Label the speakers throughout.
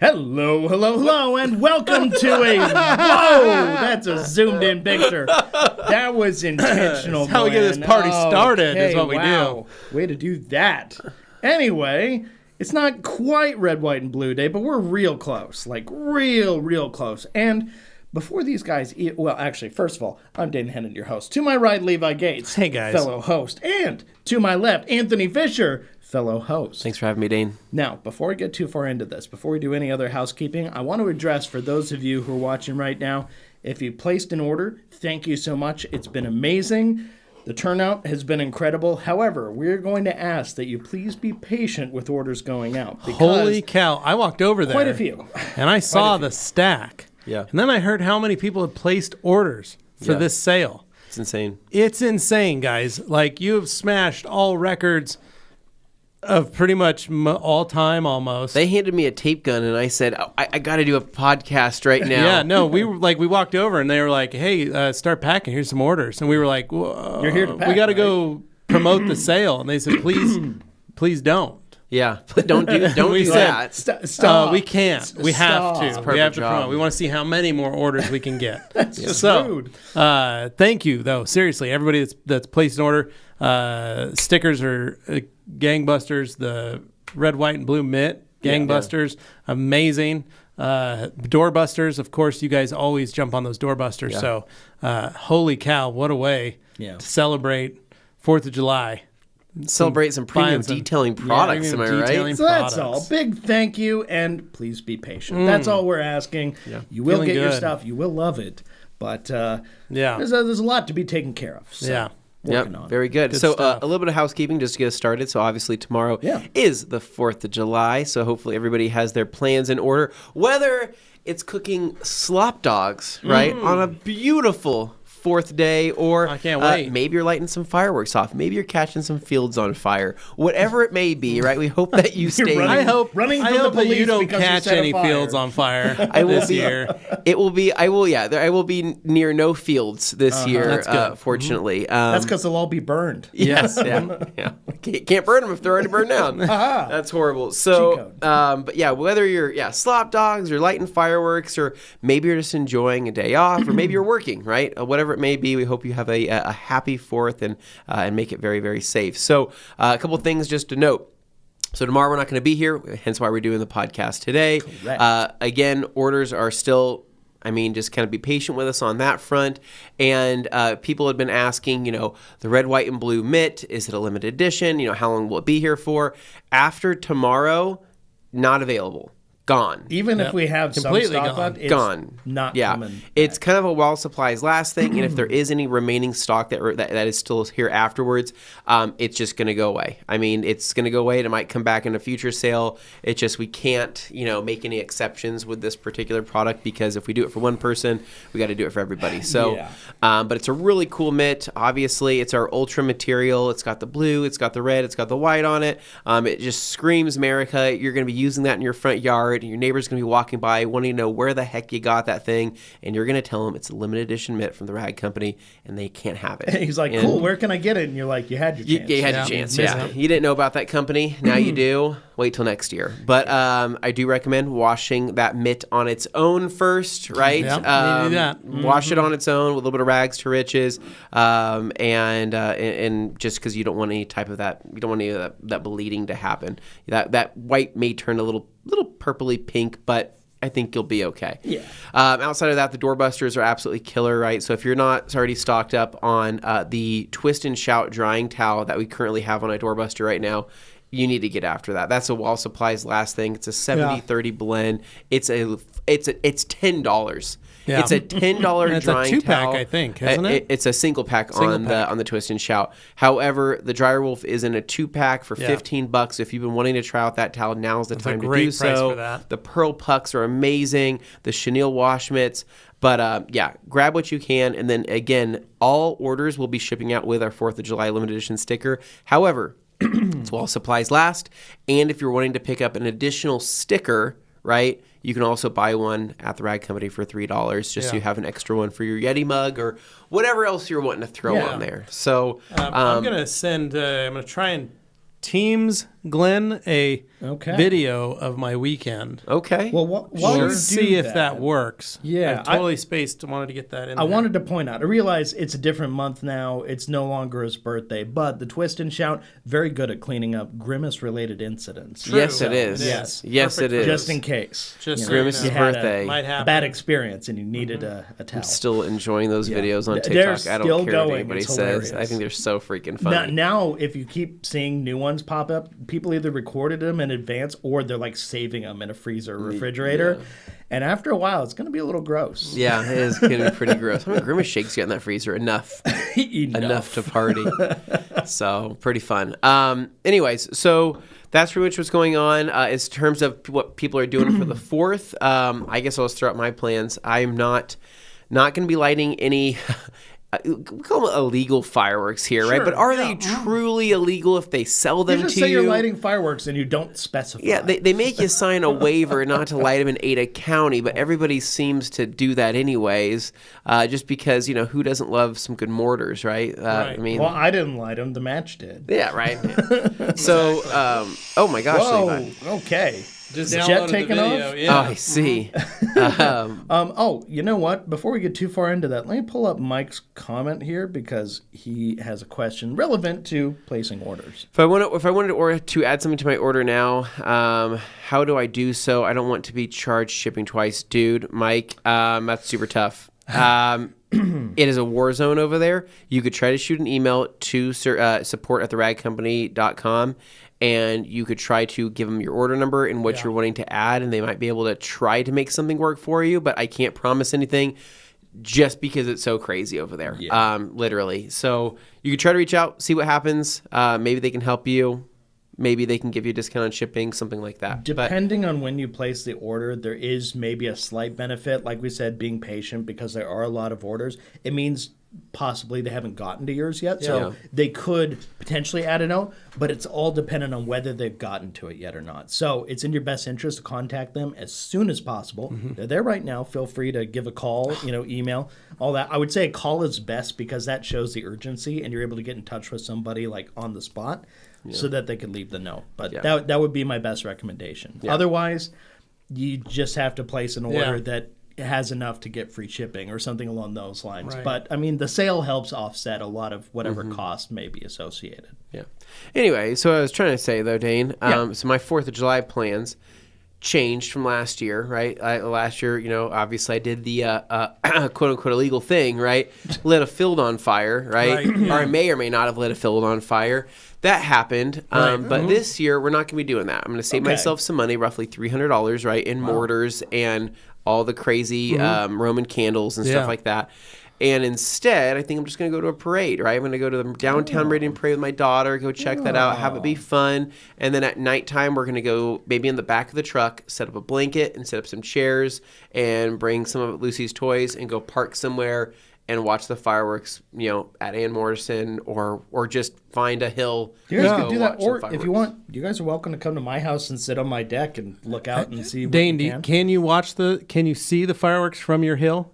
Speaker 1: Hello, hello, hello, and welcome to a... Whoa, that's a zoomed-in picture. That was intentional,
Speaker 2: That's how we get this party started, is what we do.
Speaker 1: Way to do that. Anyway, it's not quite Red, White, and Blue Day, but we're real close. Like, real close. And before these guys eat... Well, actually, first of all, I'm Dane Hennon, your host. To my right, Levi Gates.
Speaker 2: Hey, guys.
Speaker 1: Fellow host. And to my left, Anthony Fisher, fellow host.
Speaker 3: Thanks for having me, Dane.
Speaker 1: Now, before we get too far into this, before we do any other housekeeping, I want to address for those of you who are watching right now, if you placed an order, thank you so much. It's been amazing. The turnout has been incredible. However, we're going to ask that you please be patient with orders going out.
Speaker 2: Holy cow. I walked over there.
Speaker 1: Quite a few.
Speaker 2: And I saw the stack.
Speaker 3: Yeah.
Speaker 2: And then I heard how many people had placed orders for this sale.
Speaker 3: It's insane.
Speaker 2: It's insane, guys. Like, you have smashed all records of pretty much all time almost.
Speaker 3: They handed me a tape gun, and I said, I got to do a podcast right now.
Speaker 2: Yeah, no, we walked over, and they were like, hey, start packing. Here's some orders. And we were like,
Speaker 1: You're here to pack,
Speaker 2: we got to
Speaker 1: right?
Speaker 2: go promote the sale. And they said, please don't.
Speaker 3: Yeah, but don't do that.
Speaker 1: Stop.
Speaker 2: We can't. We have to.
Speaker 1: Stop.
Speaker 2: We have to
Speaker 3: job.
Speaker 2: promote. We want to see how many more orders we can get.
Speaker 1: That's just rude.
Speaker 2: Thank you, though. Seriously, everybody that's placed an order. Stickers are gangbusters. The red, white, and blue mitt, gangbusters, amazing. Doorbusters, of course, you guys always jump on those doorbusters.
Speaker 3: Yeah.
Speaker 2: So, holy cow, what a way to celebrate 4th of July.
Speaker 3: Celebrate some premium detailing products, am I right?
Speaker 1: So that's all. Big thank you, and please be patient. That's all we're asking.
Speaker 3: Yeah.
Speaker 1: You will
Speaker 2: Feeling
Speaker 1: get your
Speaker 2: good.
Speaker 1: stuff. You will love it. But there's a lot to be taken care of. So working on it.
Speaker 3: Very good.
Speaker 2: Good
Speaker 3: So
Speaker 2: stuff.
Speaker 3: a little bit of housekeeping just to get us started. So obviously tomorrow
Speaker 1: Yeah.
Speaker 3: is the 4th of July. So hopefully everybody has their plans in order. Whether it's cooking slop dogs, right, on a beautiful 4th day, or
Speaker 2: I can't wait.
Speaker 3: Maybe you're lighting some fireworks off. Maybe you're catching some fields on fire. Whatever it may be, right? We hope that you stay.
Speaker 1: running-
Speaker 2: I hope
Speaker 1: running
Speaker 2: I
Speaker 1: from the
Speaker 2: hope that you
Speaker 1: police
Speaker 2: don't
Speaker 1: because you
Speaker 2: catch
Speaker 1: set a
Speaker 2: any
Speaker 1: fire.
Speaker 2: fields on fire
Speaker 3: will
Speaker 2: this
Speaker 3: be-
Speaker 2: year.
Speaker 3: It will be. I will be near no fields this year.
Speaker 2: That's good.
Speaker 3: Fortunately,
Speaker 1: That's because they'll all be burned.
Speaker 3: Yes, yeah. Can't burn them if they're already burned down. That's horrible. So,
Speaker 1: Cheat code.
Speaker 3: but yeah, whether you're slop dogs or lighting fireworks, or maybe you're just enjoying a day off, or maybe you're working, right? Whatever it may be, we hope you have a happy 4th and make it very, very safe. So, a couple of things just to note. So tomorrow we're not going to be here, hence why we're doing the podcast today.
Speaker 1: Correct.
Speaker 3: Again, orders are still. Just kind of be patient with us on that front. And people had been asking, the red, white, and blue mitt, is it a limited edition? How long will it be here for? After tomorrow, not available. Gone.
Speaker 1: Even if we have some
Speaker 2: Completely
Speaker 1: stock
Speaker 2: gone.
Speaker 1: left, it's
Speaker 3: Gone.
Speaker 1: not
Speaker 3: Yeah.
Speaker 1: coming.
Speaker 3: It's kind of a while supplies last thing. And if there is any remaining stock that is still here afterwards, it's just going to go away. It's going to go away, and it might come back in a future sale. It's just we can't, make any exceptions with this particular product, because if we do it for one person, we got to do it for everybody. So, but it's a really cool mitt. Obviously, it's our ultra material. It's got the blue, it's got the red, it's got the white on it. It just screams America. You're going to be using that in your front yard. And your neighbor's going to be walking by wanting to know where the heck you got that thing, and you're going to tell them it's a limited edition mitt from the Rag Company, and they can't have it.
Speaker 1: He's like, cool, where can I get it? And you're like, you had your chance.
Speaker 3: You had your chance, yeah. You didn't know about that company. Now you do. Wait till next year. But I do recommend washing that mitt on its own first, right?
Speaker 2: Yeah, you need to do that.
Speaker 3: Wash it on its own with a little bit of rags to riches, and just because you don't want any type of that, you don't want any of that bleeding to happen. That white may turn a little purpley pink, but I think you'll be okay.
Speaker 1: Yeah.
Speaker 3: Outside of that, the doorbusters are absolutely killer, right? So if you're not already stocked up on the Twist and Shout drying towel that we currently have on a doorbuster right now, you need to get after that. That's a Wall Supplies last thing. It's a 70-30 blend. It's $10.
Speaker 2: Yeah.
Speaker 3: It's a $10
Speaker 2: It's
Speaker 3: drying
Speaker 2: a 2-pack,
Speaker 3: towel.
Speaker 2: I think, isn't it?
Speaker 3: It's a single pack
Speaker 2: Single pack.
Speaker 3: on the Twist and Shout. However, the Dryer Wolf is in a 2-pack for $15. If you've been wanting to try out that towel, now's the time to
Speaker 2: great
Speaker 3: do
Speaker 2: price
Speaker 3: so.
Speaker 2: for that.
Speaker 3: The Pearl Pucks are amazing. The chenille wash mitts. But grab what you can. And then again, all orders will be shipping out with our 4th of July limited edition sticker. However, it's while supplies last. And if you're wanting to pick up an additional sticker, right, you can also buy one at the Rag Company for $3, just so you have an extra one for your Yeti mug or whatever else you're wanting to throw on there. So
Speaker 2: I'm going to try and Teams Glenn a
Speaker 1: Okay.
Speaker 2: video of my weekend.
Speaker 3: Okay.
Speaker 1: Well, while you
Speaker 2: We'll
Speaker 1: do
Speaker 2: see if that works.
Speaker 1: Yeah,
Speaker 2: I totally wanted to get that in
Speaker 1: I
Speaker 2: there.
Speaker 1: wanted to point out, I realize it's a different month now. It's no longer his birthday, but the Twist and Shout, very good at cleaning up Grimace-related incidents.
Speaker 3: Yes, it is.
Speaker 1: Yes.
Speaker 3: Yes, it is.
Speaker 1: Just in case.
Speaker 2: Just
Speaker 1: you
Speaker 2: so
Speaker 1: know,
Speaker 2: you
Speaker 3: Grimace's
Speaker 1: you had
Speaker 3: birthday.
Speaker 2: Might
Speaker 1: a
Speaker 2: happen.
Speaker 1: bad experience and you needed a towel.
Speaker 3: Still enjoying those videos on
Speaker 1: They're
Speaker 3: TikTok. I
Speaker 1: still
Speaker 3: don't care what
Speaker 1: going.
Speaker 3: anybody
Speaker 1: It's
Speaker 3: says.
Speaker 1: hilarious.
Speaker 3: I think they're so freaking funny.
Speaker 1: Now, if you keep seeing new ones pop up, people either recorded them in advance or they're like saving them in a freezer or refrigerator. And after a while, it's going to be a little gross.
Speaker 3: Yeah, it is going to be pretty gross. How many Grimace shakes you got in that freezer? Enough to party. So pretty fun. Anyways, so that's pretty much what's going on in terms of what people are doing for the 4th. I guess I'll just throw out my plans. I'm not going to be lighting any we call them illegal fireworks here, right? But are they truly illegal if they sell them
Speaker 1: You just
Speaker 3: to
Speaker 1: say
Speaker 3: you?
Speaker 1: you're lighting fireworks and you don't specify.
Speaker 3: Yeah, they make you sign a waiver not to light them in Ada County, but everybody seems to do that anyways, just because, who doesn't love some good mortars, right?
Speaker 2: Right.
Speaker 3: I mean,
Speaker 1: Well, I didn't light them. The match did.
Speaker 3: yeah, right. So, oh my gosh,
Speaker 1: Whoa,
Speaker 3: Levi.
Speaker 1: okay.
Speaker 2: Just
Speaker 1: Jet
Speaker 2: downloaded the
Speaker 1: taking
Speaker 2: video.
Speaker 1: off?
Speaker 3: Oh,
Speaker 2: Yeah.
Speaker 3: I see.
Speaker 1: Oh, you know what? Before we get too far into that, let me pull up Mike's comment here because he has a question relevant to placing orders.
Speaker 3: If I wanted to add something to my order now, how do I do so? I don't want to be charged shipping twice, dude. Mike, that's super tough. It is a war zone over there. You could try to shoot an email to support@theragcompany.com, and you could try to give them your order number and what you're wanting to add, and they might be able to try to make something work for you, but I can't promise anything just because it's so crazy over there, literally. So you could try to reach out, see what happens. Maybe they can help you. Maybe they can give you a discount on shipping, something like that.
Speaker 1: Depending on when you place the order, there is maybe a slight benefit. Like we said, being patient because there are a lot of orders. It means possibly they haven't gotten to yours yet. So they could potentially add a note, but it's all dependent on whether they've gotten to it yet or not. So it's in your best interest to contact them as soon as possible. They're there right now. Feel free to give a call, email, all that. I would say a call is best because that shows the urgency and you're able to get in touch with somebody like on the spot. So that they could leave the note. But that would be my best recommendation. Yeah. Otherwise, you just have to place an order that has enough to get free shipping or something along those lines.
Speaker 2: Right.
Speaker 1: But, I mean, the sale helps offset a lot of whatever cost may be associated.
Speaker 3: Yeah. Anyway, so I was trying to say, though, Dane, so my 4th of July plans changed from last year, right? Last year, obviously I did the quote-unquote illegal thing, right? Lit a field on fire, right? Or I may or may not have lit a field on fire. That happened. But this year, we're not going to be doing that. I'm going to save myself some money, roughly $300, right, in mortars and all the crazy Roman candles and stuff like that. And instead, I think I'm just going to go to a parade, right? I'm going to go to the downtown Meridian Parade with my daughter, go check that out, have it be fun. And then at nighttime, we're going to go maybe in the back of the truck, set up a blanket and set up some chairs and bring some of Lucy's toys and go park somewhere and watch the fireworks, at Ann Morrison or just find a hill.
Speaker 1: You guys can do that, or if you want, you guys are welcome to come to my house and sit on my deck and look out and see what
Speaker 2: Dane,
Speaker 1: you can.
Speaker 2: can you see the fireworks from your hill?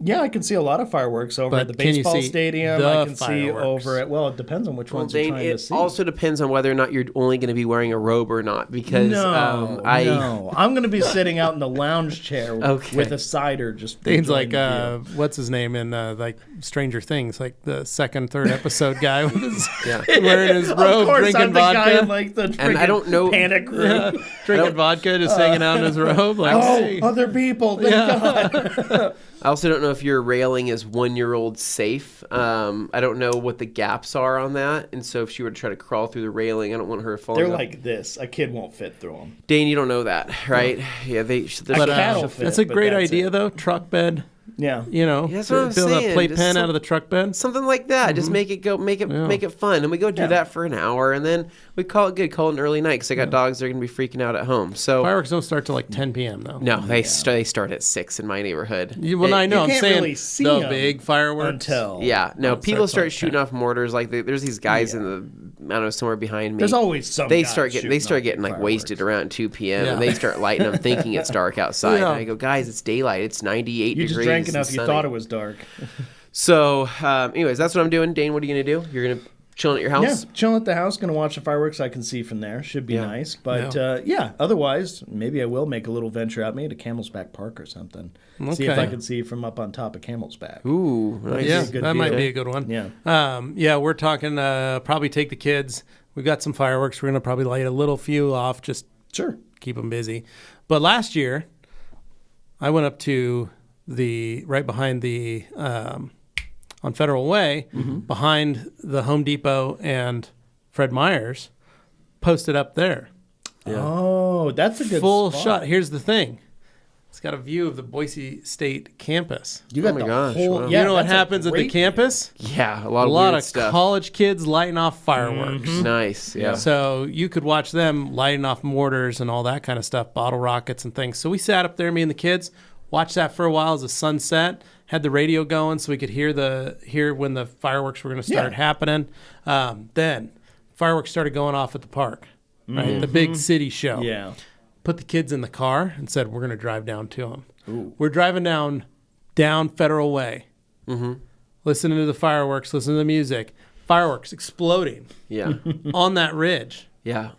Speaker 1: Yeah, I can see a lot of fireworks over at the
Speaker 2: can you
Speaker 1: baseball
Speaker 2: see
Speaker 1: stadium.
Speaker 2: the
Speaker 1: I can see
Speaker 2: fireworks?
Speaker 1: over at, well, it depends on which ones you're
Speaker 3: Dane,
Speaker 1: trying to
Speaker 3: it
Speaker 1: see.
Speaker 3: also depends on whether or not you're only going to be wearing a robe or not. Because
Speaker 1: No, I'm going to be sitting out in the lounge chair with a cider. Just
Speaker 2: Dane's
Speaker 1: enjoying
Speaker 2: like,
Speaker 1: the view.
Speaker 2: what's his name in like Stranger Things, like the second, third episode guy with his wearing his robe,
Speaker 1: of course,
Speaker 2: drinking
Speaker 1: I'm the
Speaker 2: vodka.
Speaker 1: guy in like the
Speaker 3: And I don't know-
Speaker 1: panic room.
Speaker 2: Drinking vodka, just hanging out in his robe. Like, hey.
Speaker 1: Other people. Thank God.
Speaker 3: I also don't know if your railing is 1-year-old safe. I don't know what the gaps are on that. And so if she were to try to crawl through the railing, I don't want her falling
Speaker 1: They're
Speaker 3: off.
Speaker 1: like this. A kid won't fit through them.
Speaker 3: Dane, you don't know that, right? Yeah,
Speaker 1: But, cat'll fit,
Speaker 2: that's a
Speaker 1: but
Speaker 2: great
Speaker 1: that's
Speaker 2: idea,
Speaker 1: it.
Speaker 2: though. Truck bed.
Speaker 1: Yeah.
Speaker 3: That's what I'm
Speaker 2: build a
Speaker 3: saying.
Speaker 2: playpen
Speaker 3: Just
Speaker 2: out of the truck bed.
Speaker 3: something like that. Just make it fun. And we go do that for an hour, and then we call it good. Call it an early night because I got dogs that are going to be freaking out at home. So
Speaker 2: Fireworks don't start till like 10 p.m. though.
Speaker 3: no, they start at 6 in my neighborhood.
Speaker 2: I know. I'm
Speaker 1: can't
Speaker 2: saying
Speaker 1: really see
Speaker 2: the
Speaker 1: 'em
Speaker 2: big fireworks.
Speaker 1: Until
Speaker 3: People
Speaker 1: starts
Speaker 3: start
Speaker 1: like
Speaker 3: shooting off mortars. Like there's these guys in the I don't know somewhere behind me.
Speaker 1: There's always some.
Speaker 3: They
Speaker 1: guy
Speaker 3: start
Speaker 1: shooting
Speaker 3: getting like
Speaker 1: fireworks.
Speaker 3: wasted around 2 p.m.
Speaker 2: Yeah.
Speaker 3: and they start lighting them thinking it's dark outside.
Speaker 2: Yeah.
Speaker 3: And I go, guys, it's daylight. It's 98
Speaker 1: You
Speaker 3: degrees.
Speaker 1: just drank enough.
Speaker 3: and
Speaker 1: You
Speaker 3: sunny."
Speaker 1: thought it was dark.
Speaker 3: So, anyways, that's what I'm doing. Dane, what are you gonna do? You're gonna Chilling at your house?
Speaker 1: Yeah, chilling at the house, going to watch the fireworks I can see from there. Should be nice. But otherwise, maybe I will make a little venture out, maybe to Camel's Back Park or something. See if I can see from up on top of Camel's Back.
Speaker 3: Ooh, nice.
Speaker 2: Yeah,
Speaker 1: good
Speaker 2: that might
Speaker 1: view.
Speaker 2: be a good one.
Speaker 1: Yeah.
Speaker 2: We're talking probably take the kids. We've got some fireworks. We're going to probably light a little few off, just keep them busy. But last year, I went up to right behind the on Federal Way, behind the Home Depot and Fred Meyer's, posted up there.
Speaker 1: Yeah. Oh, that's a good
Speaker 2: full
Speaker 1: spot.
Speaker 2: shot. Here's the thing. It's got a view of the Boise State campus.
Speaker 1: You got
Speaker 3: Oh my
Speaker 1: the
Speaker 3: gosh,
Speaker 1: whole.
Speaker 3: wow.
Speaker 1: Yeah,
Speaker 2: you know what
Speaker 1: that's a
Speaker 2: happens at the
Speaker 1: great
Speaker 2: campus?
Speaker 3: Yeah, a
Speaker 2: A
Speaker 3: lot
Speaker 2: lot
Speaker 3: weird
Speaker 2: of
Speaker 3: stuff.
Speaker 2: college kids lighting off fireworks.
Speaker 3: Nice, yeah.
Speaker 2: So you could watch them lighting off mortars and all that kind of stuff, bottle rockets and things. So we sat up there, me and the kids, watched that for a while as the sun set, had the radio going so we could hear when the fireworks were going to start happening. Then fireworks started going off at the park, right? The big city show.
Speaker 1: Yeah.
Speaker 2: Put the kids in the car and said, we're going to drive down to them. We're driving down Federal Way, listening to the fireworks, listening to the music, fireworks exploding
Speaker 3: Yeah.
Speaker 2: on that ridge.
Speaker 3: Yeah.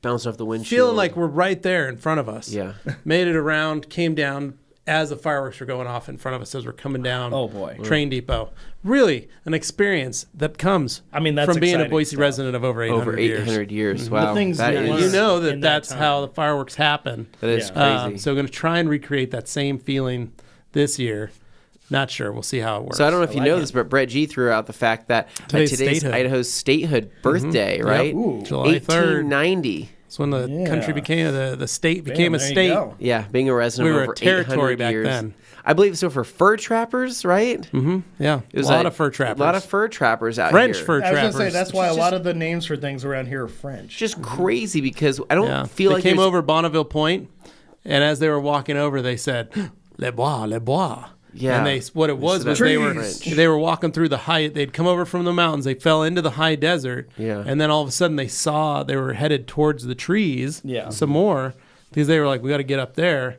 Speaker 3: Bouncing off the windshield.
Speaker 2: Feeling like we're right there in front of us.
Speaker 3: Yeah.
Speaker 2: Made it around, came down as the fireworks were going off in front of us as we're coming down.
Speaker 1: Oh, boy.
Speaker 2: Train Depot. Really an experience that comes
Speaker 1: I mean, that's
Speaker 2: from being a
Speaker 1: exciting
Speaker 2: Boise
Speaker 1: stuff.
Speaker 2: resident of over 800
Speaker 3: over
Speaker 2: years.
Speaker 3: 800 years. Wow.
Speaker 1: things
Speaker 3: That
Speaker 1: you
Speaker 3: is,
Speaker 1: learn.
Speaker 2: You know
Speaker 1: in that
Speaker 2: that's
Speaker 1: time.
Speaker 2: how the fireworks happen.
Speaker 3: that is
Speaker 1: Yeah.
Speaker 3: crazy.
Speaker 2: So we're going to try and recreate that same feeling this year. Not sure. We'll see how it works.
Speaker 3: So I don't know if you
Speaker 1: like
Speaker 3: know
Speaker 1: it.
Speaker 3: this, but Brett G threw out the fact that
Speaker 2: Today's
Speaker 3: today's
Speaker 2: statehood.
Speaker 3: Idaho's statehood birthday, right?
Speaker 1: Ooh.
Speaker 2: July 3rd.
Speaker 3: 1890.
Speaker 2: It's when the
Speaker 1: Yeah.
Speaker 2: country became, the state became a
Speaker 1: there you
Speaker 2: state.
Speaker 1: go.
Speaker 3: Yeah, being a resident
Speaker 2: We
Speaker 3: of
Speaker 2: were a
Speaker 3: over
Speaker 2: territory
Speaker 3: 800
Speaker 2: back
Speaker 3: years.
Speaker 2: then.
Speaker 3: I believe so for fur trappers, right?
Speaker 2: Yeah,
Speaker 3: It was
Speaker 2: a lot of fur trappers.
Speaker 3: A lot of fur trappers out
Speaker 2: French
Speaker 3: here.
Speaker 2: fur
Speaker 1: I was
Speaker 2: trappers.
Speaker 1: gonna say that's why a
Speaker 3: Just-
Speaker 1: lot of the names for things around here are French.
Speaker 3: Just crazy because I don't
Speaker 2: Yeah.
Speaker 3: feel
Speaker 2: they
Speaker 3: like
Speaker 2: came
Speaker 3: there's-
Speaker 2: over Bonneville Point, and as they were walking over, they said, "Les bois, les bois."
Speaker 3: Yeah.
Speaker 2: And what it was
Speaker 3: said
Speaker 2: was
Speaker 3: that
Speaker 2: they
Speaker 3: in
Speaker 2: were
Speaker 3: French.
Speaker 2: they were walking through the high. They'd come over from the mountains. They fell into the high desert.
Speaker 3: Yeah.
Speaker 2: And then all of a sudden they were headed towards the trees.
Speaker 1: Yeah.
Speaker 2: Some more because they were like, we got to get up there.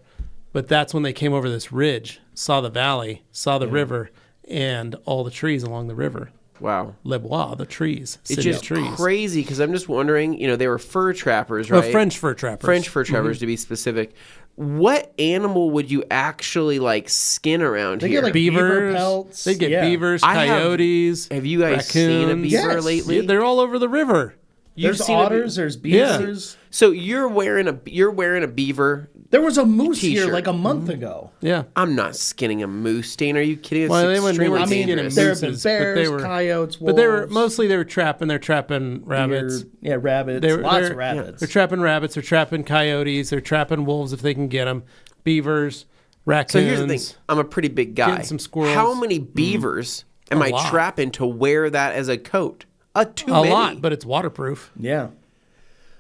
Speaker 2: But that's when they came over this ridge, saw the valley, saw the river, and all the trees along the river.
Speaker 3: Wow.
Speaker 2: Les bois, the trees,
Speaker 3: It's
Speaker 2: city of
Speaker 3: just
Speaker 2: trees.
Speaker 3: crazy because I'm just wondering, they were fur trappers,
Speaker 2: Well,
Speaker 3: right?
Speaker 2: French fur trappers.
Speaker 3: French fur trappers to be specific. What animal would you actually skin around
Speaker 1: They
Speaker 3: here?
Speaker 1: get like beaver
Speaker 2: Beavers.
Speaker 1: pelts.
Speaker 2: They'd get
Speaker 1: Yeah.
Speaker 2: beaver,
Speaker 3: I have-
Speaker 2: coyotes.
Speaker 3: Have you guys seen a
Speaker 2: raccoons.
Speaker 3: beaver
Speaker 1: Yes.
Speaker 3: lately?
Speaker 2: Yeah, they're all over the river.
Speaker 3: You've
Speaker 1: There's
Speaker 3: seen a be-
Speaker 1: otters. There's beavers.
Speaker 3: So you're wearing a beaver.
Speaker 1: There was a moose here
Speaker 3: T-shirt.
Speaker 1: like a month ago.
Speaker 2: Yeah.
Speaker 3: I'm not skinning a moose, Dane. Are you kidding? It's
Speaker 2: Well, they wouldn't- they
Speaker 3: extremely
Speaker 2: weren't skinning
Speaker 3: dangerous.
Speaker 1: There have been
Speaker 2: mooses, but they
Speaker 1: bears,
Speaker 2: were-
Speaker 1: coyotes, wolves.
Speaker 2: But they were mostly they were trapping. They're trapping rabbits.
Speaker 1: Yeah, rabbits.
Speaker 2: They were-
Speaker 1: Lots
Speaker 2: they're-
Speaker 1: of rabbits.
Speaker 2: They're trapping rabbits. They're trapping coyotes. They're trapping wolves if they can get them. Beavers,
Speaker 3: So
Speaker 2: raccoons.
Speaker 3: here's the thing. I'm a pretty big guy.
Speaker 2: Getting some squirrels.
Speaker 3: How many beavers am
Speaker 2: A
Speaker 3: I
Speaker 2: lot.
Speaker 3: trapping to wear that as a coat? Too
Speaker 2: A
Speaker 3: many.
Speaker 2: lot, but it's waterproof.
Speaker 1: Yeah.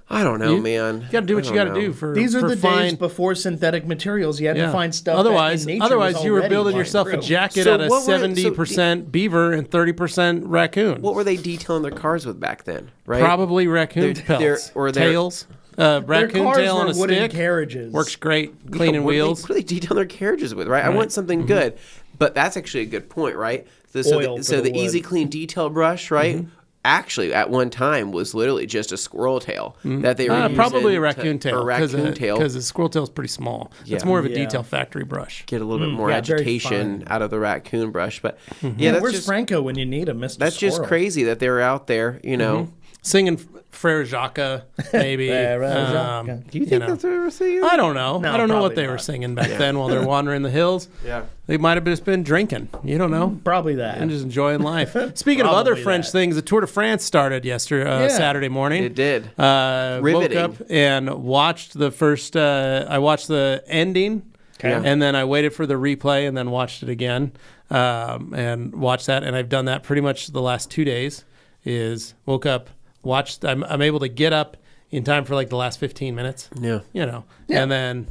Speaker 3: I don't know,
Speaker 2: You-
Speaker 3: man.
Speaker 2: You got to do what
Speaker 3: I
Speaker 2: you got
Speaker 3: don't
Speaker 2: to do
Speaker 3: know.
Speaker 2: for
Speaker 1: These are
Speaker 2: for
Speaker 1: the days
Speaker 2: fine.
Speaker 1: before synthetic materials. You had
Speaker 2: Yeah.
Speaker 1: to find stuff.
Speaker 2: Otherwise,
Speaker 1: that in nature was
Speaker 2: you were
Speaker 1: already
Speaker 2: building
Speaker 1: flying
Speaker 2: yourself a
Speaker 1: through.
Speaker 2: jacket
Speaker 3: So
Speaker 2: out of
Speaker 3: what were-
Speaker 2: 70% beaver and 30% raccoon.
Speaker 3: What were they detailing their cars with back then? Right?
Speaker 2: Probably raccoon
Speaker 3: They're-
Speaker 2: pelts
Speaker 3: or they're-
Speaker 2: tails.
Speaker 1: Their
Speaker 2: Raccoon
Speaker 1: cars
Speaker 2: tail
Speaker 1: were
Speaker 2: on a
Speaker 1: wooden
Speaker 2: stick.
Speaker 1: carriages.
Speaker 2: Works great cleaning
Speaker 3: What are they-
Speaker 2: wheels.
Speaker 3: What are they detailing their carriages with, right? I want something good. But that's actually a good point, right? So
Speaker 1: Oil
Speaker 3: the,
Speaker 1: for the
Speaker 3: the
Speaker 1: wood.
Speaker 3: Easy Clean detail brush, right? Actually, at one time was literally just a squirrel tail that they were using
Speaker 2: Probably a raccoon tail.
Speaker 3: Or raccoon tail.
Speaker 2: Because the squirrel tail is pretty small. It's
Speaker 3: Yeah.
Speaker 2: more of a
Speaker 1: Yeah.
Speaker 2: detail factory brush.
Speaker 3: Get a little bit more
Speaker 1: Yeah, very
Speaker 3: agitation
Speaker 1: fine.
Speaker 3: out of the raccoon brush, but yeah,
Speaker 1: Yeah,
Speaker 3: that's
Speaker 1: where's
Speaker 3: just
Speaker 1: Franco when you need him, Mr.
Speaker 3: that's just
Speaker 1: Squirrel?
Speaker 3: crazy that they're out there,
Speaker 2: Singing Frere Jacques, maybe.
Speaker 1: Frere Jacques.
Speaker 3: Do you think
Speaker 2: know.
Speaker 3: that's what they were saying?
Speaker 2: I don't know.
Speaker 1: No,
Speaker 2: I don't know what
Speaker 1: probably
Speaker 2: they were
Speaker 1: not.
Speaker 2: singing back then while they're wandering the hills.
Speaker 3: Yeah.
Speaker 2: They might have just been drinking. You don't know.
Speaker 1: Probably that.
Speaker 2: And just enjoying life. Speaking of other
Speaker 1: Probably
Speaker 2: French
Speaker 1: that.
Speaker 2: things, the Tour de France started yesterday, Saturday morning.
Speaker 3: It did.
Speaker 2: Woke
Speaker 3: Riveting.
Speaker 2: up and watched the first. I watched the ending,
Speaker 1: Okay.
Speaker 2: and then I waited for the replay, and then watched it again, and watched that. And I've done that pretty much the last 2 days. Is woke up, watched. I'm able to get up in time for like the last 15 minutes.
Speaker 3: Yeah.
Speaker 2: And then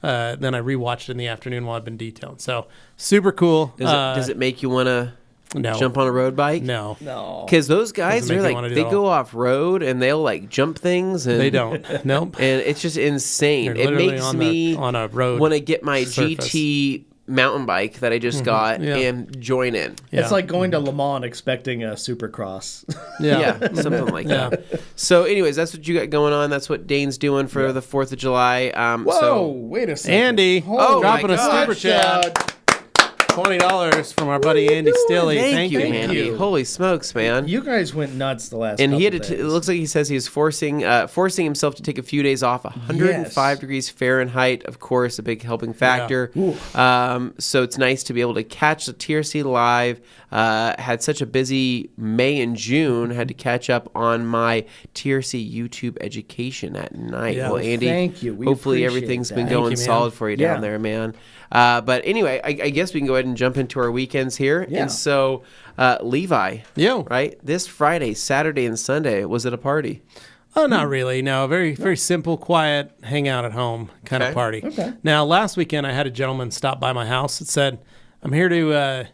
Speaker 2: I rewatched it in the afternoon while I've been detailing. So super cool.
Speaker 3: Does it make you want to
Speaker 2: No.
Speaker 3: jump on a road bike?
Speaker 2: No.
Speaker 1: No.
Speaker 3: Because those guys,
Speaker 2: Doesn't make
Speaker 3: they're
Speaker 2: you wanna
Speaker 3: like,
Speaker 2: do
Speaker 3: they
Speaker 2: all.
Speaker 3: go off road and they'll like jump things. And,
Speaker 2: They don't. Nope.
Speaker 3: And it's just insane.
Speaker 2: They're
Speaker 3: It
Speaker 2: literally
Speaker 3: makes
Speaker 2: on
Speaker 3: me
Speaker 2: on a road
Speaker 3: want to get my
Speaker 2: surface.
Speaker 3: GT mountain bike that I just got
Speaker 2: Yeah.
Speaker 3: and join in.
Speaker 2: Yeah.
Speaker 1: It's like going to Le Mans expecting a Supercross.
Speaker 2: Yeah.
Speaker 3: Something like that. So, anyways, that's what you got going on. That's what Dane's doing for the 4th of July.
Speaker 1: Whoa,
Speaker 3: So,
Speaker 1: wait a second.
Speaker 2: Andy,
Speaker 1: Holy
Speaker 2: dropping a
Speaker 3: gosh.
Speaker 2: super chat. $20 from our buddy Andy Stilley.
Speaker 3: thank you,
Speaker 1: Thank
Speaker 3: Andy.
Speaker 1: you.
Speaker 3: Holy smokes, man.
Speaker 1: You guys went nuts the last
Speaker 3: And he
Speaker 1: couple
Speaker 3: had to.
Speaker 1: days.
Speaker 3: It looks like he says he was forcing himself to take a few days off. 105 degrees Fahrenheit, of course, a big helping factor. So it's nice to be able to catch the TRC live. Had such a busy May and June. Had to catch up on my TRC YouTube education at night.
Speaker 2: Yeah.
Speaker 3: Well, Andy,
Speaker 1: Thank you. We
Speaker 3: hopefully
Speaker 1: appreciate
Speaker 3: everything's
Speaker 1: that.
Speaker 3: been
Speaker 1: Thank
Speaker 3: going
Speaker 2: you, man.
Speaker 3: solid for you down
Speaker 1: Yeah.
Speaker 3: there, man. But anyway, I guess we can go ahead and jump into our weekends here.
Speaker 1: Yeah.
Speaker 3: And so, Levi,
Speaker 2: Yo.
Speaker 3: right? This Friday, Saturday, and Sunday was it a party?
Speaker 2: Oh, not really. No, very, very simple, quiet, hang out at home kind
Speaker 3: Okay.
Speaker 2: of party.
Speaker 1: Okay.
Speaker 2: Now, last weekend, I had a gentleman stop by my house that said, I'm here to,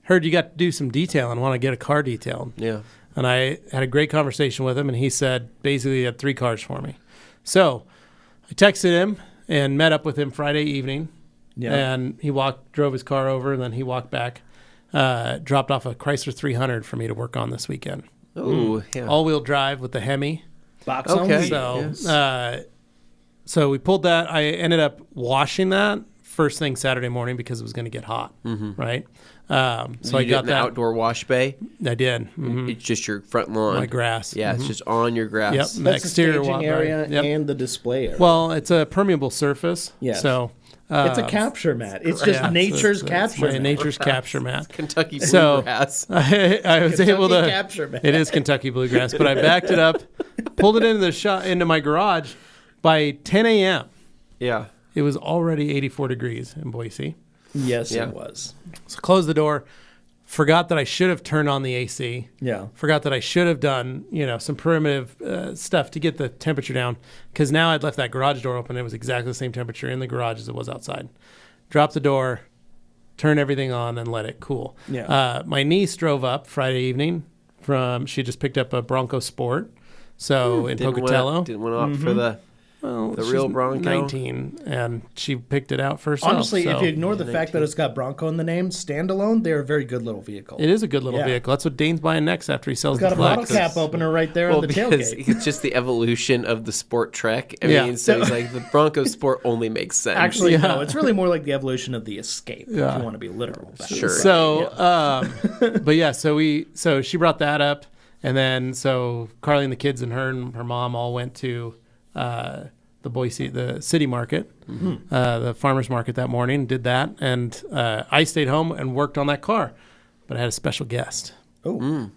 Speaker 2: heard you got to do some detailing. Want to get a car detailed.
Speaker 3: Yeah.
Speaker 2: And I had a great conversation with him, and he said basically he had 3 cars for me. So I texted him and met up with him Friday evening.
Speaker 1: Yeah.
Speaker 2: And he drove his car over, and then he walked back, dropped off a Chrysler 300 for me to work on this weekend.
Speaker 3: Oh, yeah.
Speaker 2: All-wheel drive with the Hemi.
Speaker 1: Box
Speaker 3: Okay.
Speaker 1: only.
Speaker 2: So,
Speaker 3: Yes.
Speaker 2: so we pulled that. I ended up washing that first thing Saturday morning because it was going to get hot, right? So I
Speaker 3: You did
Speaker 2: got
Speaker 3: in
Speaker 2: that.
Speaker 3: the outdoor wash bay.
Speaker 2: I did. Mhm.
Speaker 3: It's just your front lawn.
Speaker 2: My grass.
Speaker 3: Yeah, it's just on your grass.
Speaker 2: Yep.
Speaker 1: That's the
Speaker 2: Exterior
Speaker 1: staging area
Speaker 2: Yep.
Speaker 1: and the display area.
Speaker 2: Well, it's a permeable surface.
Speaker 1: Yes.
Speaker 2: So
Speaker 1: it's a capture mat. It's just
Speaker 2: yeah,
Speaker 1: nature's
Speaker 2: it's
Speaker 1: capture
Speaker 2: my
Speaker 1: mat.
Speaker 2: nature's capture mat.
Speaker 3: Kentucky
Speaker 2: So-
Speaker 3: bluegrass.
Speaker 2: I was
Speaker 1: Kentucky
Speaker 2: able to.
Speaker 1: capture mat.
Speaker 2: It is Kentucky bluegrass, but I backed it up, pulled it into my garage. By 10 a.m.,
Speaker 3: Yeah.
Speaker 2: it was already 84 degrees in Boise.
Speaker 1: Yes,
Speaker 3: Yeah.
Speaker 1: it was.
Speaker 2: So closed the door. Forgot that I should have turned on the AC.
Speaker 1: Yeah.
Speaker 2: Forgot that I should have done, some primitive stuff to get the temperature down. Because now I'd left that garage door open. It was exactly the same temperature in the garage as it was outside. Dropped the door, turned everything on, and let it cool.
Speaker 1: Yeah.
Speaker 2: My niece drove up Friday evening she just picked up a Bronco Sport. So in Pocatello.
Speaker 3: Didn't went up for the
Speaker 2: She's
Speaker 3: real Bronco.
Speaker 2: 19, and she picked it out for herself.
Speaker 1: Honestly,
Speaker 2: so
Speaker 1: if you ignore the fact that it's got Bronco in the name, standalone, they're a very good little vehicle.
Speaker 2: it is a good little
Speaker 1: Yeah.
Speaker 2: vehicle. That's what Dane's buying next after he sells
Speaker 1: It's got
Speaker 2: the
Speaker 1: a bottle
Speaker 2: Flex.
Speaker 1: cap opener right there on the
Speaker 3: because
Speaker 1: tailgate.
Speaker 3: it's just the evolution of the Sport Trek. I
Speaker 2: Yeah.
Speaker 3: mean, so he's like, the Bronco Sport only makes sense.
Speaker 1: Actually,
Speaker 2: Yeah.
Speaker 1: no, it's really more like the evolution of the Escape,
Speaker 2: Yeah.
Speaker 1: if you want to be literal. about it.
Speaker 3: Sure.
Speaker 2: So, but yeah, so she brought that up, and then so Carly and the kids and her mom all went to the city market, the farmers market that morning. Did that, and I stayed home and worked on that car, but I had a special guest.
Speaker 1: Oh.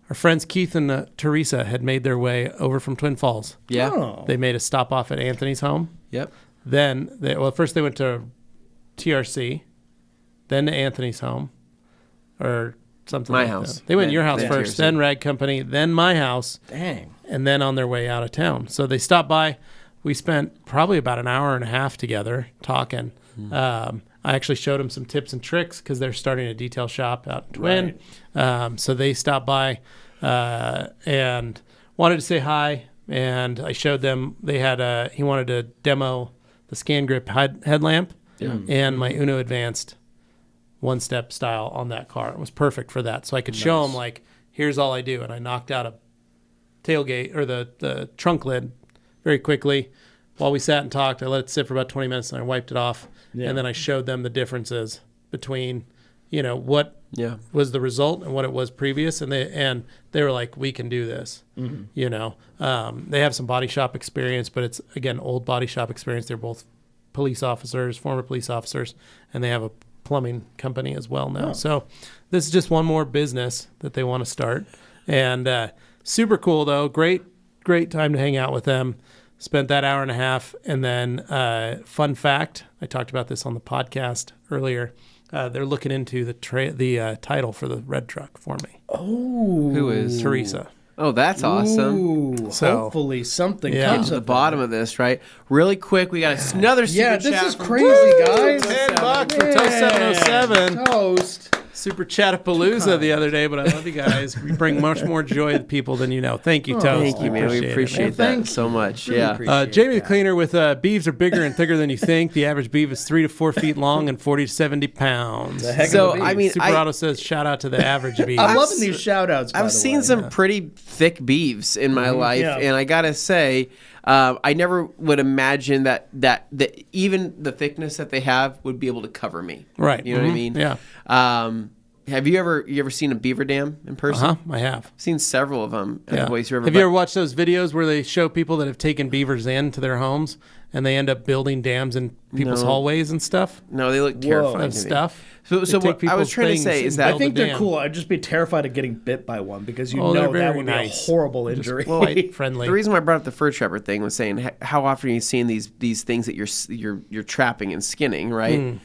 Speaker 2: Our friends Keith and Teresa had made their way over from Twin Falls.
Speaker 3: Yeah.
Speaker 1: Oh.
Speaker 2: They made a stop off at Anthony's home.
Speaker 3: Yep.
Speaker 2: Then first they went to TRC, then to Anthony's home, or something.
Speaker 3: My
Speaker 2: like
Speaker 3: house.
Speaker 2: that. They went
Speaker 3: Then-
Speaker 2: to your house
Speaker 3: then
Speaker 2: first,
Speaker 3: TRC.
Speaker 2: then Rag Company, then my house,
Speaker 1: Dang.
Speaker 2: and then on their way out of town. So they stopped by. We spent probably about an hour and a half together talking. I actually showed them some tips and tricks because they're starting a detail shop out in Twin. So they stopped by and wanted to say hi. And I showed them. He wanted to demo the Scan Grip headlamp and my Uno Advanced one-step style on that car. It was perfect for that. So I could show them, like, here's all I do. And I knocked out a tailgate or the trunk lid very quickly. While we sat and talked, I let it sit for about 20 minutes and I wiped it off.
Speaker 1: Yeah.
Speaker 2: And then I showed them the differences between, what
Speaker 3: Yeah.
Speaker 2: was the result and what it was previous. And they were like, we can do this. They have some body shop experience, but it's, again, old body shop experience. They're both former police officers, and they have a plumbing company as well now. So this is just one more business that they want to start. And super cool, though. Great time to hang out with them. Spent that hour and a half. And then fun fact, I talked about this on the podcast earlier. They're looking into the title for the red truck for me.
Speaker 1: Oh.
Speaker 3: Who is?
Speaker 2: Teresa.
Speaker 3: Oh, that's awesome.
Speaker 1: Ooh,
Speaker 2: So-
Speaker 1: hopefully something
Speaker 2: Yeah.
Speaker 1: comes
Speaker 3: To the
Speaker 1: of
Speaker 3: bottom of this, right? Really quick, we got another super
Speaker 1: Yeah,
Speaker 3: chat
Speaker 1: this is
Speaker 3: from-
Speaker 1: crazy, guys.
Speaker 2: $10 for Toast 707.
Speaker 1: Toast.
Speaker 2: Super Chatapalooza the other day, but I love you guys. We bring much more joy to people than you know. Thank you, Toast.
Speaker 3: Thank you, man. We appreciate that so much. Yeah.
Speaker 2: Jamie the Cleaner with beeves are bigger and thicker than you think. The average beef is 3 to 4 feet long and 40 to 70 pounds.
Speaker 3: So, I mean,
Speaker 2: Super Auto says, shout out to the average beef.
Speaker 1: I'm loving these shout outs.
Speaker 3: I've seen some pretty thick beeves in my life, and I gotta say, I never would imagine that even the thickness that they have would be able to cover me.
Speaker 2: Right.
Speaker 3: You know what I mean?
Speaker 2: Yeah.
Speaker 3: Have you ever seen a beaver dam in person?
Speaker 2: I have.
Speaker 3: I've seen several of them at the Boise River.
Speaker 2: Have you ever watched those videos where they show people that have taken beavers into their homes and they end up building dams in people's hallways and stuff?
Speaker 3: No, they look terrifying.
Speaker 2: Of stuff.
Speaker 3: So what I was trying to say is that
Speaker 1: I think they're cool. I'd just be terrified of getting bit by one because know that would be a horrible injury.
Speaker 2: Quite friendly.
Speaker 3: The reason why I brought up the fur trapper thing was saying how often are you seeing these things that you're trapping and skinning, right?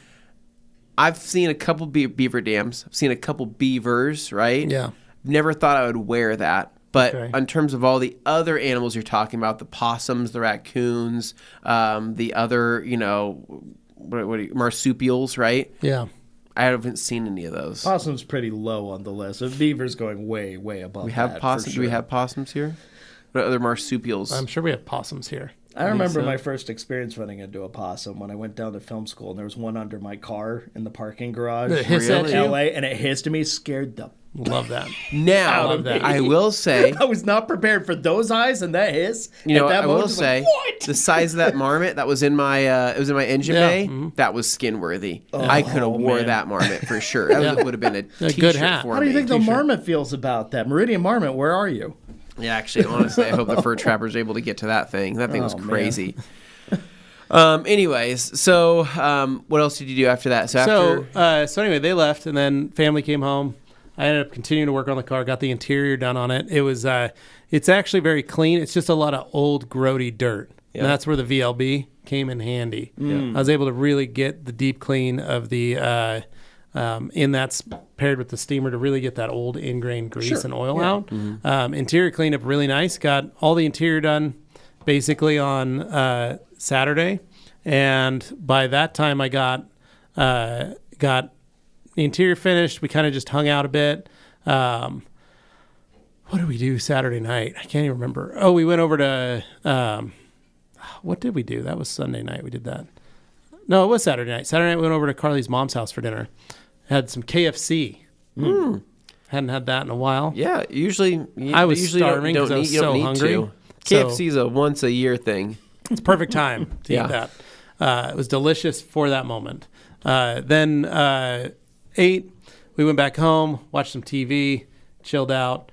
Speaker 3: I've seen a couple beaver dams. I've seen a couple beavers, right?
Speaker 2: Yeah.
Speaker 3: Never thought I would wear that. But in terms of all the other animals you're talking about, the possums, the raccoons, the other, marsupials, right?
Speaker 2: Yeah.
Speaker 3: I haven't seen any of those.
Speaker 1: Possum's pretty low on the list. A beaver's going way, way above.
Speaker 3: We have possums. Do we have possums here? What other marsupials?
Speaker 2: I'm sure we have possums here.
Speaker 1: I remember my first experience running into a possum when I went down to film school, and there was one under my car in the parking garage
Speaker 2: in
Speaker 1: L.A., and it hissed me, scared the
Speaker 2: Love that.
Speaker 3: Now, I will say...
Speaker 1: I was not prepared for those eyes and that hiss.
Speaker 3: I will say, the size of that marmot that was in my it was in my engine bay, that was skin worthy. I could have wore that marmot for sure. That would have been a t-shirt
Speaker 2: good hat.
Speaker 3: for me.
Speaker 1: How do you think the marmot feels about that? Meridian Marmot, where are you?
Speaker 3: Yeah, actually, honestly, I hope the fur trapper's able to get to that thing. That thing was crazy. Anyways, so what else did you do after that? So
Speaker 2: anyway, they left, and then family came home. I ended up continuing to work on the car, got the interior done on it. It was, it's actually very clean. It's just a lot of old, grody dirt. Yeah. And that's where the VLB came in handy. I was able to really get the deep clean of the, and that's paired with the steamer to really get that old ingrained grease and oil out. Interior cleanup, really nice. Got all the interior done basically on Saturday. And by that time I got the interior finished. We kind of just hung out a bit. What did we do Saturday night? I can't even remember. Oh, we went over to, what did we do? That was Sunday night. We did that. No, it was Saturday night. Saturday night we went over to Carly's mom's house for dinner. Had some KFC. Hadn't had that in a while.
Speaker 3: Yeah, usually
Speaker 2: I was starving because I was so hungry.
Speaker 3: KFC is a once a year thing.
Speaker 2: It's perfect time to eat that. It was delicious for that moment. Then ate. We went back home, watched some TV, chilled out.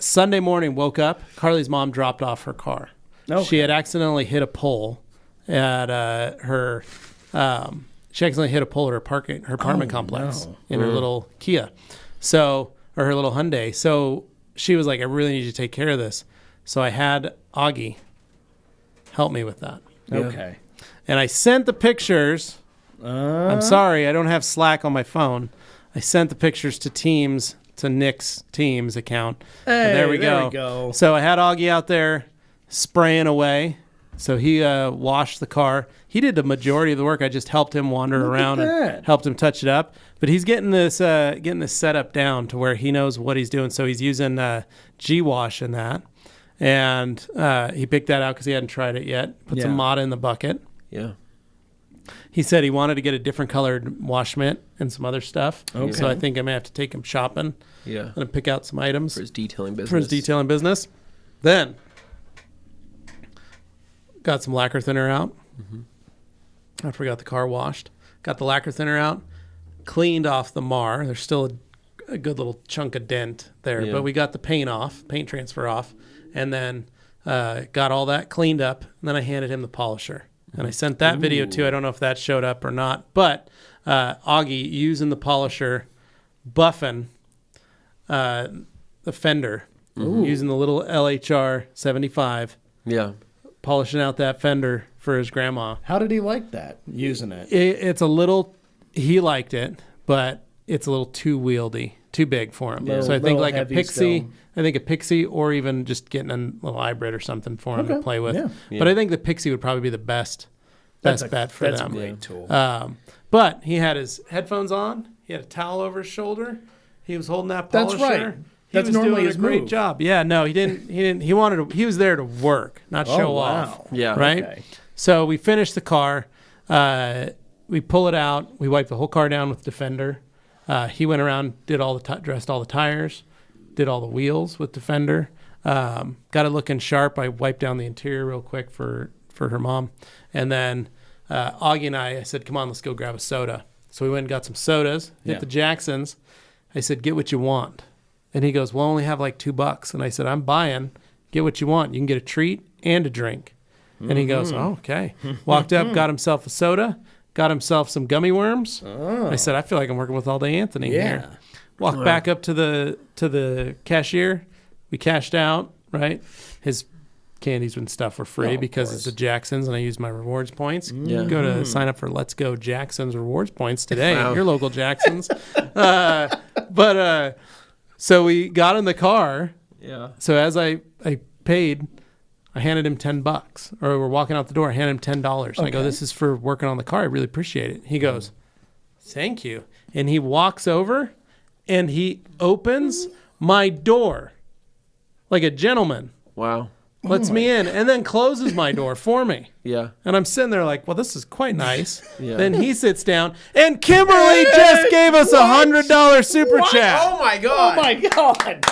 Speaker 2: Sunday morning, woke up. Carly's mom dropped off her car. Okay. She had accidentally hit a pole at her. She accidentally hit a pole at her apartment complex in her little Kia, or her little Hyundai. So she was like, "I really need you to take care of this." So I had Augie help me with that.
Speaker 1: Okay.
Speaker 2: And I sent the pictures. I'm sorry, I don't have Slack on my phone. I sent the pictures to Nick's Teams account.
Speaker 1: Hey,
Speaker 2: and there we go. So I had Augie out there spraying away. So he washed the car. He did the majority of the work. I just helped him wander around and helped him touch it up. But he's getting this setup down to where he knows what he's doing. So he's using G-Wash in that. And he picked that out because he hadn't tried it yet. Put some Mata in the bucket.
Speaker 3: Yeah.
Speaker 2: He said he wanted to get a different colored wash mitt and some other stuff. Okay. So I think I may have to take him shopping.
Speaker 3: Yeah.
Speaker 2: And pick out some items.
Speaker 3: For his detailing business.
Speaker 2: Then got some lacquer thinner out. After we got the car washed. Got the lacquer thinner out. Cleaned off the Mar. There's still a good little chunk of dent there. But we got the paint transfer off. And then got all that cleaned up. And then I handed him the polisher. And I sent that video too. I don't know if that showed up or not. But Augie using the polisher, buffing the fender, using the little LHR 75.
Speaker 3: Yeah.
Speaker 2: Polishing out that fender for his grandma.
Speaker 1: How did he like that, using it?
Speaker 2: It's a little, he liked it, but it's a little too wieldy, too big for him. So I think like a Pixie, or even just getting a little hybrid or something for him to play with. Yeah. But I think the Pixie would probably be the best bet for them.
Speaker 1: That's a great tool.
Speaker 2: But he had his headphones on. He had a towel over his shoulder. He was holding that
Speaker 1: That's
Speaker 2: polisher.
Speaker 1: right.
Speaker 2: He
Speaker 1: That's
Speaker 2: was
Speaker 1: normally
Speaker 2: doing
Speaker 1: his
Speaker 2: a great
Speaker 1: move.
Speaker 2: job. Yeah, no, he didn't. He was there to work, not show off.
Speaker 3: Yeah.
Speaker 2: Right?
Speaker 1: Okay.
Speaker 2: So we finished the car. We pull it out. We wipe the whole car down with Defender. He went around, did all the dressed all the tires, did all the wheels with Defender. Got it looking sharp. I wiped down the interior real quick for her mom. And then Augie and I said, come on, let's go grab a soda. So we went and got some sodas, hit the Jacksons. I said, get what you want. And he goes, we'll only have like $2. And I said, I'm buying. Get what you want. You can get a treat and a drink. And he goes, oh, okay. Walked up, got himself a soda, got himself some gummy worms. Oh. I said, I feel like I'm working with all day Anthony here. Walked back up to the cashier. We cashed out, right? His candies and stuff were free because it's the Jacksons, and I used my rewards points. Go to sign up for Let's Go Jacksons rewards points today at your local Jacksons. So we got in the car. Yeah. So as I paid, I handed him $10, or we're walking out the door. I handed him $10. Okay. I go, this is for working on the car. I really appreciate it. He goes, thank you. And he walks over and he opens my door like a gentleman.
Speaker 3: Wow.
Speaker 2: Lets me in and then closes my door for me.
Speaker 3: Yeah.
Speaker 2: And I'm sitting there like, well, this is quite nice. Then he sits down and Kimberly just gave us $100 super chat.
Speaker 3: Oh my God.
Speaker 1: Oh my God.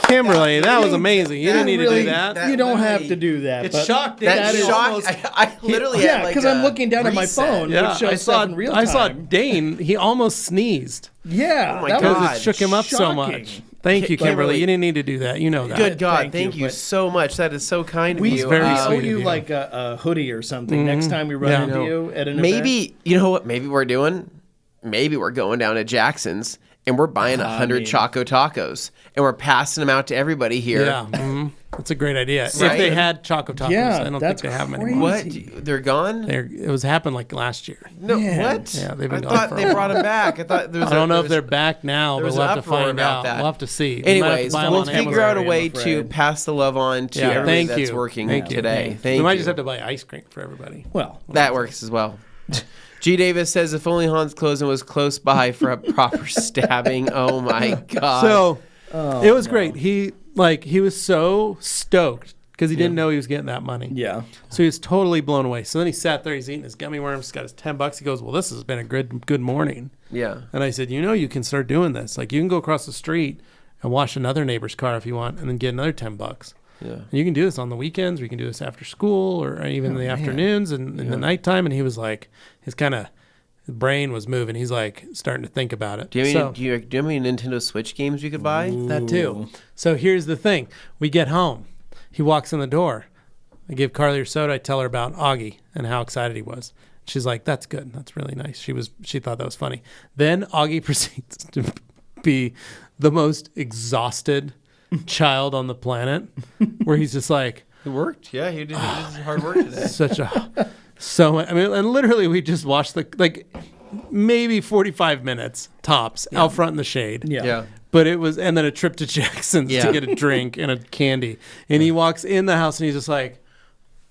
Speaker 2: Kimberly, that was amazing. You didn't need to do that.
Speaker 1: You don't have to do that.
Speaker 2: It's shocked.
Speaker 3: That is shocked. I literally had like
Speaker 1: because I'm looking down at my phone, which shows stuff in real time.
Speaker 2: I saw Dane. He almost sneezed.
Speaker 1: Yeah.
Speaker 3: Oh my God.
Speaker 2: Because it shook him up so much. Thank you, Kimberly. You didn't need to do that. You know that.
Speaker 3: Good God. Thank you so much. That is so kind of you.
Speaker 2: It's very
Speaker 1: We
Speaker 2: sweet
Speaker 1: owe
Speaker 2: of
Speaker 1: you
Speaker 2: you.
Speaker 1: like a hoodie or something next time we run into you at an event.
Speaker 3: Maybe, you know what? Maybe we're going down to Jackson's and we're buying 100 Choco Tacos and we're passing them out to everybody here.
Speaker 2: Yeah. That's a great idea.
Speaker 3: Right?
Speaker 2: If they had Choco Tacos,
Speaker 1: Yeah,
Speaker 2: I don't think
Speaker 1: that's
Speaker 2: they have them anymore.
Speaker 3: What? They're gone?
Speaker 2: It was happened like last year.
Speaker 3: No,
Speaker 1: Man.
Speaker 3: what?
Speaker 2: Yeah, they've been
Speaker 3: I
Speaker 2: gone
Speaker 3: thought
Speaker 2: for
Speaker 3: they
Speaker 2: a while.
Speaker 3: brought them back. I thought there was
Speaker 2: I don't know
Speaker 3: there
Speaker 2: if they're
Speaker 3: was-
Speaker 2: back now,
Speaker 3: there
Speaker 2: but
Speaker 3: was
Speaker 2: we'll
Speaker 3: an
Speaker 2: have to
Speaker 3: uproar
Speaker 2: find
Speaker 3: about
Speaker 2: out.
Speaker 3: that.
Speaker 2: We'll have to see. We might have to
Speaker 3: Anyways,
Speaker 2: buy 'em
Speaker 3: we'll
Speaker 2: on
Speaker 3: figure
Speaker 2: Amazon.
Speaker 3: out a
Speaker 1: I'm
Speaker 3: way
Speaker 1: afraid.
Speaker 3: to pass the love on to
Speaker 2: Yeah,
Speaker 3: everybody
Speaker 2: thank
Speaker 3: that's
Speaker 2: you.
Speaker 3: working
Speaker 2: Thank you.
Speaker 3: today. Thank
Speaker 2: We
Speaker 3: you.
Speaker 2: might just have to buy ice cream for everybody.
Speaker 1: Well,
Speaker 3: That works as well. G. Davis says, if only Hans Closen was close by for a proper stabbing. Oh my God.
Speaker 2: So it was great. He was so stoked because he didn't know he was getting that money.
Speaker 1: yeah.
Speaker 2: So he was totally blown away. So then he sat there, he's eating his gummy worms, got his $10. He goes, well, this has been a good morning.
Speaker 3: Yeah.
Speaker 2: And I said, you can start doing this. Like, you can go across the street and wash another neighbor's car if you want and then get another $10.
Speaker 3: Yeah.
Speaker 2: And you can do this on the weekends. We can do this after school or even in the afternoons and in the nighttime. And he was like, his brain was moving. He's like starting to think about it.
Speaker 3: Do you have any Nintendo Switch games you could buy?
Speaker 2: That too. So here's the thing. We get home. He walks in the door. I give Carly her soda. I tell her about Augie and how excited he was. She's like, that's good. That's really nice. She thought that was funny. Then Augie proceeds to be the most exhausted child on the planet, where he's just like,
Speaker 3: It worked. Yeah, he did hard work today.
Speaker 2: and literally we just watched maybe 45 minutes tops out front in the shade.
Speaker 1: Yeah.
Speaker 2: But it was, and then a trip to Jackson's to get a drink and a candy. And he walks in the house and he's just like,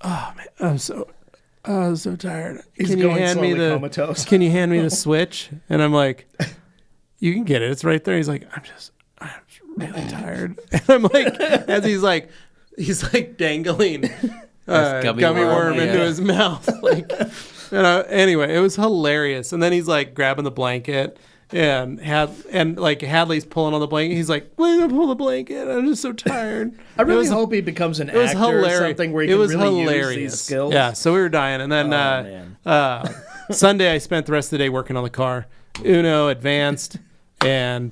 Speaker 2: oh man, I'm so tired.
Speaker 1: He's
Speaker 2: Can you
Speaker 1: going
Speaker 2: hand me
Speaker 1: slowly
Speaker 2: the
Speaker 1: comatose.
Speaker 2: Can you hand me the Switch? And I'm like, you can get it. It's right there. He's like, I'm just really tired. And I'm like, as he's like dangling gummy worm into his mouth. Anyway, it was hilarious. And then he's like grabbing the blanket and Hadley's pulling on the blanket. He's like, "Wait, pull the blanket. I'm just so tired."
Speaker 1: I really hope he becomes an actor or something where he can really use these skills.
Speaker 2: Yeah, so we were dying. And then Sunday I spent the rest of the day working on the car. Uno, Advanced, and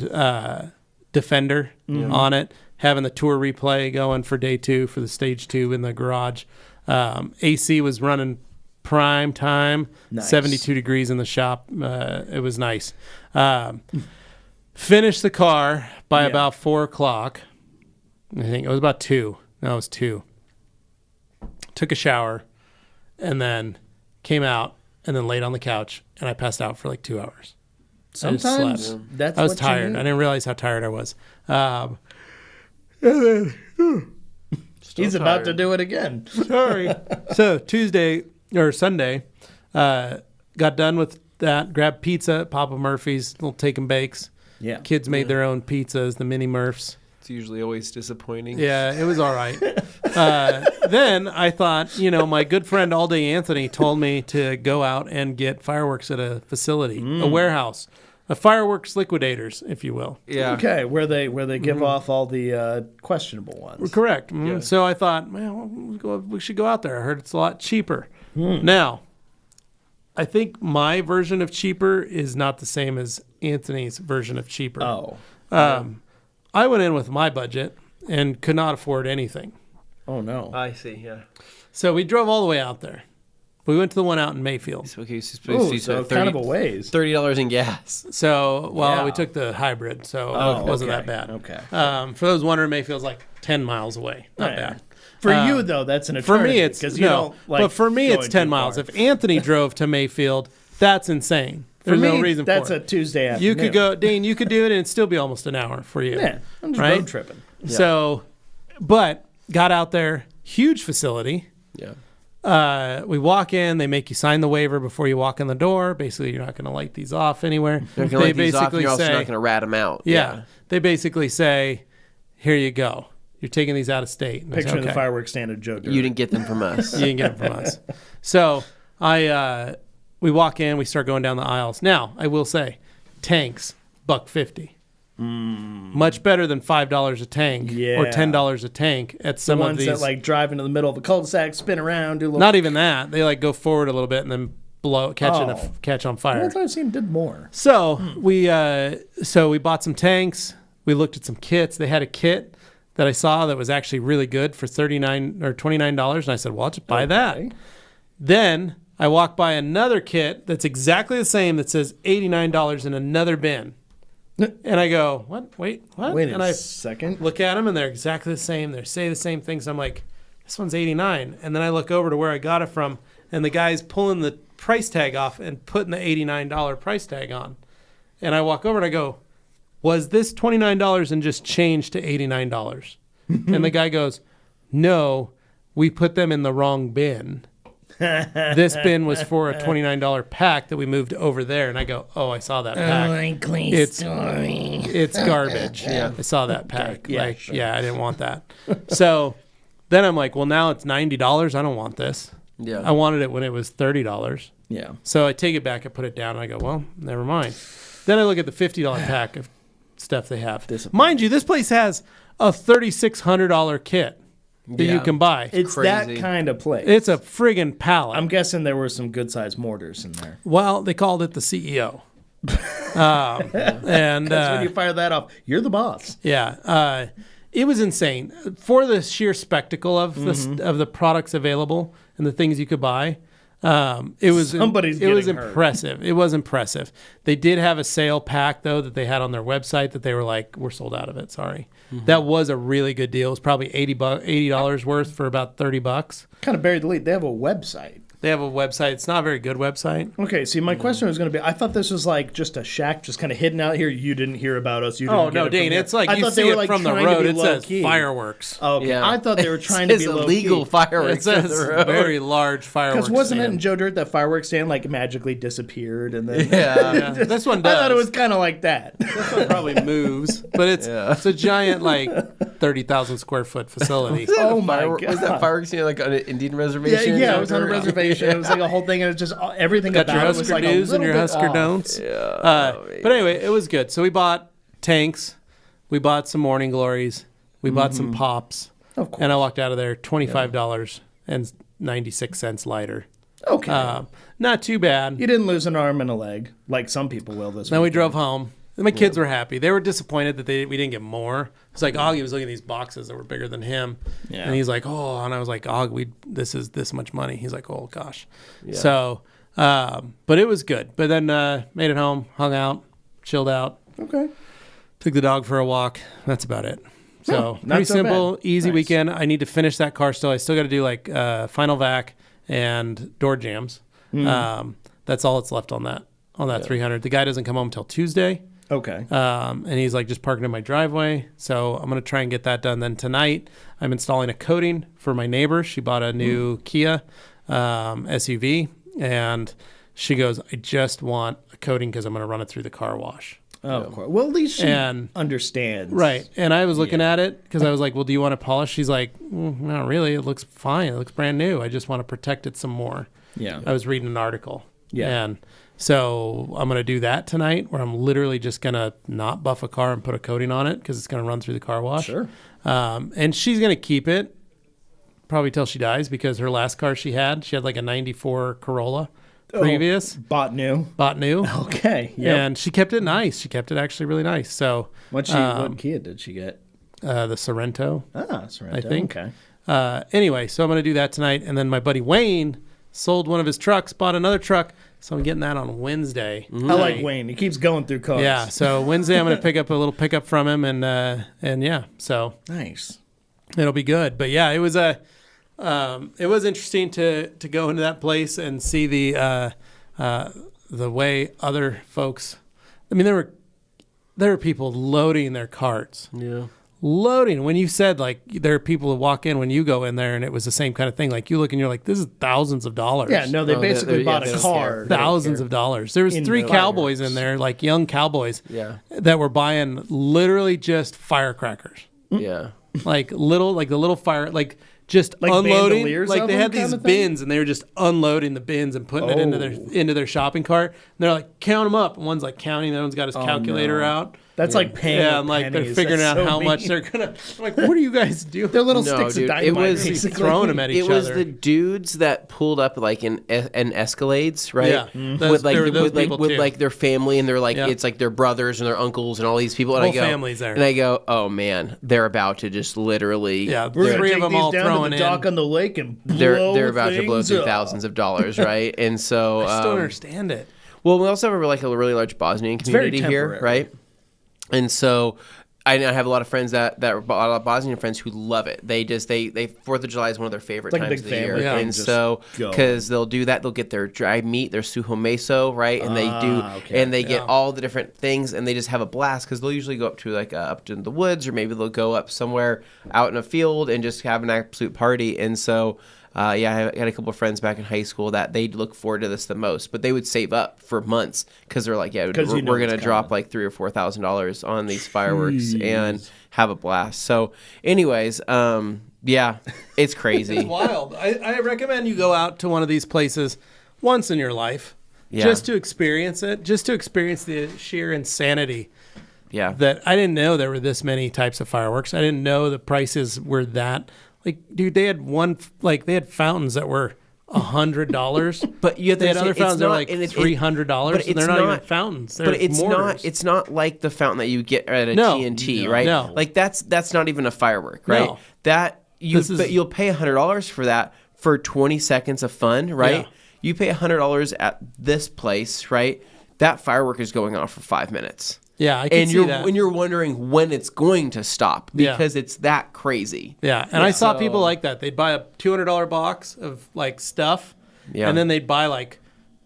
Speaker 2: Defender on it. Having the tour replay going for day 2 for the stage 2 in the garage. AC was running prime time,
Speaker 1: Nice.
Speaker 2: 72 degrees in the shop. It was nice. Finished the car by about 4 o'clock. I think it was about 2. No, it was 2. Took a shower and then came out and then laid on the couch and I passed out for like 2 hours.
Speaker 1: Sometimes that's
Speaker 2: I was
Speaker 1: what
Speaker 2: tired.
Speaker 1: You
Speaker 2: I
Speaker 1: need.
Speaker 2: didn't realize how tired I was.
Speaker 1: He's about to do it again.
Speaker 2: Sorry. So Sunday, got done with that. Grabbed pizza at Papa Murphy's, little take and bakes.
Speaker 1: Yeah.
Speaker 2: Kids made their own pizzas, the mini Murphs.
Speaker 3: It's usually always disappointing.
Speaker 2: Yeah, it was all right. Then I thought, my good friend All Day Anthony told me to go out and get fireworks at a facility, a warehouse, a fireworks liquidators, if you will.
Speaker 3: Yeah.
Speaker 1: Okay, where they give off all the questionable ones.
Speaker 2: Correct.
Speaker 3: Yeah.
Speaker 2: So I thought, we should go out there. I heard it's a lot cheaper. Now, I think my version of cheaper is not the same as Anthony's version of cheaper.
Speaker 1: Oh.
Speaker 2: I went in with my budget and could not afford anything.
Speaker 1: Oh no.
Speaker 3: I see, yeah.
Speaker 2: So we drove all the way out there. We went to the one out in Mayfield.
Speaker 3: Okay,
Speaker 1: Ooh, so kind of a ways.
Speaker 3: $30 in gas.
Speaker 2: So,
Speaker 1: Yeah.
Speaker 2: we took the hybrid, so
Speaker 1: Oh,
Speaker 2: it wasn't
Speaker 1: okay.
Speaker 2: that bad.
Speaker 1: Okay.
Speaker 2: For those wondering, Mayfield's like 10 miles away. Not
Speaker 1: Yeah.
Speaker 2: bad.
Speaker 1: For you though, that's an
Speaker 2: For
Speaker 1: eternity.
Speaker 2: me, it's
Speaker 1: because you
Speaker 2: no.
Speaker 1: don't like.
Speaker 2: But for me, it's
Speaker 1: going
Speaker 2: 10
Speaker 1: too
Speaker 2: miles.
Speaker 1: far.
Speaker 2: If Anthony drove to Mayfield, that's insane.
Speaker 1: For
Speaker 2: There's
Speaker 1: me,
Speaker 2: no reason
Speaker 1: that's
Speaker 2: for
Speaker 1: a
Speaker 2: it.
Speaker 1: Tuesday afternoon.
Speaker 2: You could go, Dane. You could do it, and it'd still be almost an hour for you.
Speaker 1: Yeah, I'm just
Speaker 2: right?
Speaker 1: road tripping.
Speaker 2: So, but got out there, huge facility.
Speaker 3: Yeah.
Speaker 2: We walk in, they make you sign the waiver before you walk in the door. Basically, you're not going to light these off anywhere.
Speaker 3: You're going to let these off, and you're also not going to rat them out.
Speaker 2: Yeah. They basically say, here you go. You're taking these out of state. And I
Speaker 1: Picture
Speaker 2: say,
Speaker 1: of the
Speaker 2: okay.
Speaker 1: fireworks stand at Joe Dirt.
Speaker 3: You didn't get them from us.
Speaker 2: You didn't get them from us. So we walk in, we start going down the aisles. Now, I will say, tanks, $1.50. Much better than $5 a tank or
Speaker 1: Yeah.
Speaker 2: $10 a tank at
Speaker 1: the
Speaker 2: some of
Speaker 1: ones
Speaker 2: these.
Speaker 1: that like drive into the middle of a cul-de-sac, spin around, do a little.
Speaker 2: Not even that. They like go forward a little bit and then catch on fire.
Speaker 1: That's what I've seen did more.
Speaker 2: So we bought some tanks. We looked at some kits. They had a kit that I saw that was actually really good for $39 or $29, and I said, "Well, I'll just buy that."
Speaker 1: Okay.
Speaker 2: Then I walk by another kit that's exactly the same that says $89 in another bin, and I go, "What? Wait, what?"
Speaker 1: Wait
Speaker 2: and
Speaker 1: a
Speaker 2: I
Speaker 1: second.
Speaker 2: look at them, and they're exactly the same. They say the same things. I'm like, "This one's $89," and then I look over to where I got it from, and the guy's pulling the price tag off and putting the $89 price tag on, and I walk over and I go, "Was this $29 and just changed to $89?" And the guy goes, "No, we put them in the wrong bin. This bin was for a $29 pack that we moved over there." And I go, "Oh, I saw that pack. It's garbage.
Speaker 3: Yeah.
Speaker 2: I saw that pack.
Speaker 1: Yeah,
Speaker 2: like,
Speaker 1: sure.
Speaker 2: yeah, I didn't want that." So then I'm like, "Well, now it's $90. I don't want this.
Speaker 3: Yeah.
Speaker 2: I wanted it when it was $30.
Speaker 1: Yeah.
Speaker 2: So I take it back, I put it down, and I go, "Well, never mind." Then I look at the $50 pack of stuff they have. Mind you, this place has a $3,600 kit that you
Speaker 3: Yeah.
Speaker 2: can buy.
Speaker 1: It's
Speaker 3: Crazy.
Speaker 1: that kind of place.
Speaker 2: It's a friggin' pallet.
Speaker 1: I'm guessing there were some good-sized mortars in there.
Speaker 2: Well, they called it the CEO. And
Speaker 1: Because when you fire that off, you're the boss.
Speaker 2: yeah, it was insane for the sheer spectacle of of the products available and the things you could buy. It was
Speaker 1: Somebody's
Speaker 2: it was
Speaker 1: getting hurt.
Speaker 2: impressive. It was impressive. They did have a sale pack though that they had on their website that they were like, "We're sold out of it. Sorry." That was a really good deal. It was probably $80 worth for about $30.
Speaker 1: Kind of buried the lead. They have a website.
Speaker 2: They have a website. It's not a very good website.
Speaker 1: Okay, see, my question was going to be, I thought this was like just a shack just kind of hidden out here. You didn't hear about us. You didn't
Speaker 2: Oh
Speaker 1: get
Speaker 2: no,
Speaker 1: it from
Speaker 2: Dane!
Speaker 1: here.
Speaker 2: It's like
Speaker 1: I
Speaker 2: you
Speaker 1: thought
Speaker 2: see
Speaker 1: they were
Speaker 2: it
Speaker 1: like
Speaker 2: from the
Speaker 1: trying to
Speaker 2: road.
Speaker 1: be
Speaker 2: It says
Speaker 1: low-key.
Speaker 2: fireworks.
Speaker 1: Okay,
Speaker 3: Yeah.
Speaker 1: I thought they were trying to
Speaker 3: It
Speaker 1: be
Speaker 3: says
Speaker 1: low
Speaker 3: illegal
Speaker 2: It
Speaker 3: fireworks on
Speaker 2: says
Speaker 3: the road.
Speaker 2: very large fireworks.
Speaker 1: Because wasn't it
Speaker 2: stand.
Speaker 1: in Joe Dirt that fireworks stand like magically disappeared and then
Speaker 3: Yeah.
Speaker 2: Yeah, this one does.
Speaker 1: I thought it was kind of like that.
Speaker 2: This one probably moves, but it's a giant like 30,000 square foot facility.
Speaker 1: Oh my
Speaker 3: Was that
Speaker 1: God.
Speaker 3: fireworks like on an Indian
Speaker 1: Yeah,
Speaker 3: reservation?
Speaker 1: yeah, it was on a reservation. It was like a whole thing, and it was just everything
Speaker 2: Got your
Speaker 1: about it was
Speaker 2: Husker
Speaker 1: like a
Speaker 2: do's and
Speaker 1: little
Speaker 2: your
Speaker 1: bit
Speaker 2: Husker
Speaker 1: off.
Speaker 2: don'ts.
Speaker 3: Yeah.
Speaker 2: But anyway, it was good. So we bought tanks, we bought some Morning Glories, we bought some pops,
Speaker 1: Of course.
Speaker 2: and I walked out of there $25.96 lighter.
Speaker 1: Okay.
Speaker 2: Not too bad.
Speaker 1: You didn't lose an arm and a leg like some people will this
Speaker 2: Then we
Speaker 1: weekend.
Speaker 2: drove home. And my kids were happy. They were disappointed that we didn't get more. It's like Augie was looking at these boxes that were bigger than him,
Speaker 1: Yeah.
Speaker 2: and he's like, "Oh," and I was like, "Augie, this is this much money." He's like, "Oh gosh." So, but it was good. But then made it home, hung out, chilled out,
Speaker 1: Okay.
Speaker 2: took the dog for a walk. That's about it. So
Speaker 1: not
Speaker 2: pretty
Speaker 1: so
Speaker 2: simple,
Speaker 1: bad.
Speaker 2: easy
Speaker 1: Nice.
Speaker 2: weekend. I need to finish that car still. I still got to do like final vac and door jams. That's all that's left on that 300. The guy doesn't come home until Tuesday.
Speaker 1: Okay.
Speaker 2: And he's like just parking in my driveway. So I'm going to try and get that done. Then tonight I'm installing a coating for my neighbor. She bought a new Kia SUV, and She goes, I just want a coating because I'm going to run it through the car wash.
Speaker 1: Oh, of course. Well, at least she understands.
Speaker 2: Right. And I was looking at it because I was like, well, do you want to polish? She's like, not really. It looks fine. It looks brand new. I just want to protect it some more.
Speaker 1: Yeah.
Speaker 2: I was reading an article.
Speaker 1: Yeah.
Speaker 2: And so I'm going to do that tonight where I'm literally just going to not buff a car and put a coating on it because it's going to run through the car wash.
Speaker 1: Sure.
Speaker 2: And she's going to keep it probably till she dies because her last car she had like a 94 Corolla previous.
Speaker 1: Bought new. Okay. Yep.
Speaker 2: And she kept it nice. She kept it actually really nice. So
Speaker 1: What Kia did she get?
Speaker 2: the Sorrento.
Speaker 1: Sorrento.
Speaker 2: I think.
Speaker 1: Okay.
Speaker 2: Anyway, so I'm going to do that tonight. And then my buddy Wayne sold one of his trucks, bought another truck. So I'm getting that on Wednesday.
Speaker 1: I like Wayne. He keeps going through cars.
Speaker 2: Yeah. So Wednesday I'm going to pick up a little pickup from him and yeah. So
Speaker 1: Nice.
Speaker 2: it'll be good. But yeah, it was interesting to go into that place and see the way other folks. I mean, there were people loading their carts.
Speaker 3: Yeah.
Speaker 2: Loading. When you said like there are people who walk in when you go in there, and it was the same kind of thing. Like you look and you're like, this is thousands of dollars.
Speaker 1: Yeah, no, they basically bought
Speaker 3: they
Speaker 1: a
Speaker 3: don't
Speaker 1: car.
Speaker 3: care.
Speaker 2: Thousands of dollars. There was
Speaker 1: In
Speaker 2: 3
Speaker 1: the
Speaker 2: cowboys
Speaker 1: fireworks.
Speaker 2: in there, like young cowboys,
Speaker 3: Yeah.
Speaker 2: that were buying literally just firecrackers.
Speaker 3: Yeah.
Speaker 2: Like the little fire, like just
Speaker 1: Like
Speaker 2: unloading.
Speaker 1: bandoliers
Speaker 2: Like
Speaker 1: of
Speaker 2: they
Speaker 1: them
Speaker 2: had these
Speaker 1: kind of thing?
Speaker 2: bins, and they were just unloading the bins and putting it into their shopping cart. And they're like, count them up. And one's like counting. The other one's got his calculator
Speaker 1: no.
Speaker 2: out.
Speaker 1: That's like paying.
Speaker 2: Yeah,
Speaker 1: with
Speaker 2: I'm like
Speaker 1: pennies.
Speaker 2: they're figuring
Speaker 1: That's
Speaker 2: out
Speaker 1: so
Speaker 2: how much
Speaker 1: mean.
Speaker 2: they're gonna. I'm like, what are you guys doing?
Speaker 1: They're little
Speaker 3: No,
Speaker 1: sticks
Speaker 3: dude,
Speaker 1: of
Speaker 3: it
Speaker 1: dynamite.
Speaker 3: was
Speaker 1: basically.
Speaker 2: throwing them at each
Speaker 3: It was
Speaker 2: other.
Speaker 3: the dudes that pulled up like in Escalades, right?
Speaker 2: Yeah.
Speaker 3: With like
Speaker 2: there were those
Speaker 3: with
Speaker 2: people too.
Speaker 3: like their family, and they're like
Speaker 2: Yeah.
Speaker 3: it's like their brothers and their uncles and all these people. And
Speaker 2: Whole
Speaker 3: I go,
Speaker 2: family's there.
Speaker 3: And I go, oh man, they're about to just literally.
Speaker 2: Yeah,
Speaker 1: We're gonna
Speaker 2: three
Speaker 1: take
Speaker 2: of them
Speaker 1: these
Speaker 2: all
Speaker 1: down to
Speaker 2: throwing
Speaker 1: the
Speaker 2: in.
Speaker 1: dock on the lake and blow
Speaker 3: They're about to blow
Speaker 1: things
Speaker 3: through
Speaker 1: up.
Speaker 3: thousands of dollars, right? And so,
Speaker 2: I just don't understand it.
Speaker 3: well, we also have like a really large Bosnian
Speaker 1: very
Speaker 3: community here,
Speaker 1: temporary.
Speaker 3: right? And so I have a lot of friends that a lot of Bosnian friends who love it. They 4th of July is one of their favorite
Speaker 1: It's like a
Speaker 3: times
Speaker 1: big
Speaker 3: of the year.
Speaker 1: family
Speaker 2: thing,
Speaker 3: And
Speaker 1: just
Speaker 3: so
Speaker 1: go.
Speaker 3: because they'll do that, they'll get their dried meat, their sujo meso, right? And they do
Speaker 1: okay.
Speaker 3: and they get all the different things, and they just have a blast because they'll usually go up to like up to the woods, or maybe they'll go up somewhere out in a field and just have an absolute party. And so I had a couple of friends back in high school that they'd look forward to this the most, but they would save up for months because they're like, yeah,
Speaker 1: 'Cause you know
Speaker 3: we're
Speaker 1: it's
Speaker 3: gonna drop
Speaker 1: coming.
Speaker 3: like $3,000 or $4,000 on these fireworks and have a blast. So, anyways, yeah, it's crazy.
Speaker 2: It's wild. I recommend you go out to one of these places once in your life,
Speaker 3: Yeah.
Speaker 2: just to experience it, just to experience the sheer insanity.
Speaker 3: Yeah,
Speaker 2: That I didn't know there were this many types of fireworks. I didn't know the prices were that. Like, dude, they had fountains that were $100,
Speaker 3: but you have to
Speaker 2: they had other
Speaker 3: understand,
Speaker 2: fountains
Speaker 3: it's
Speaker 2: that were
Speaker 3: not-
Speaker 2: like
Speaker 3: and it's-
Speaker 2: $300,
Speaker 3: but
Speaker 2: and they're
Speaker 3: it's
Speaker 2: not even
Speaker 3: not-
Speaker 2: fountains. They're
Speaker 3: but it's
Speaker 2: mortars.
Speaker 3: not. It's not like the fountain that you get at a
Speaker 2: No.
Speaker 3: TNT, right?
Speaker 2: No.
Speaker 3: Like that's not even a firework, right?
Speaker 2: No.
Speaker 3: That you
Speaker 2: This is-
Speaker 3: but you'll pay $100 for that for 20 seconds of fun, right?
Speaker 2: Yeah.
Speaker 3: You pay $100 at this place, right? That firework is going off for 5 minutes.
Speaker 2: Yeah, I can
Speaker 3: And
Speaker 2: see that.
Speaker 3: you're wondering when it's going to stop
Speaker 2: Yeah.
Speaker 3: because it's that crazy.
Speaker 2: Yeah, and I saw
Speaker 3: So-
Speaker 2: people like that. They'd buy a $200 box of like stuff,
Speaker 3: Yeah.
Speaker 2: and then they'd buy like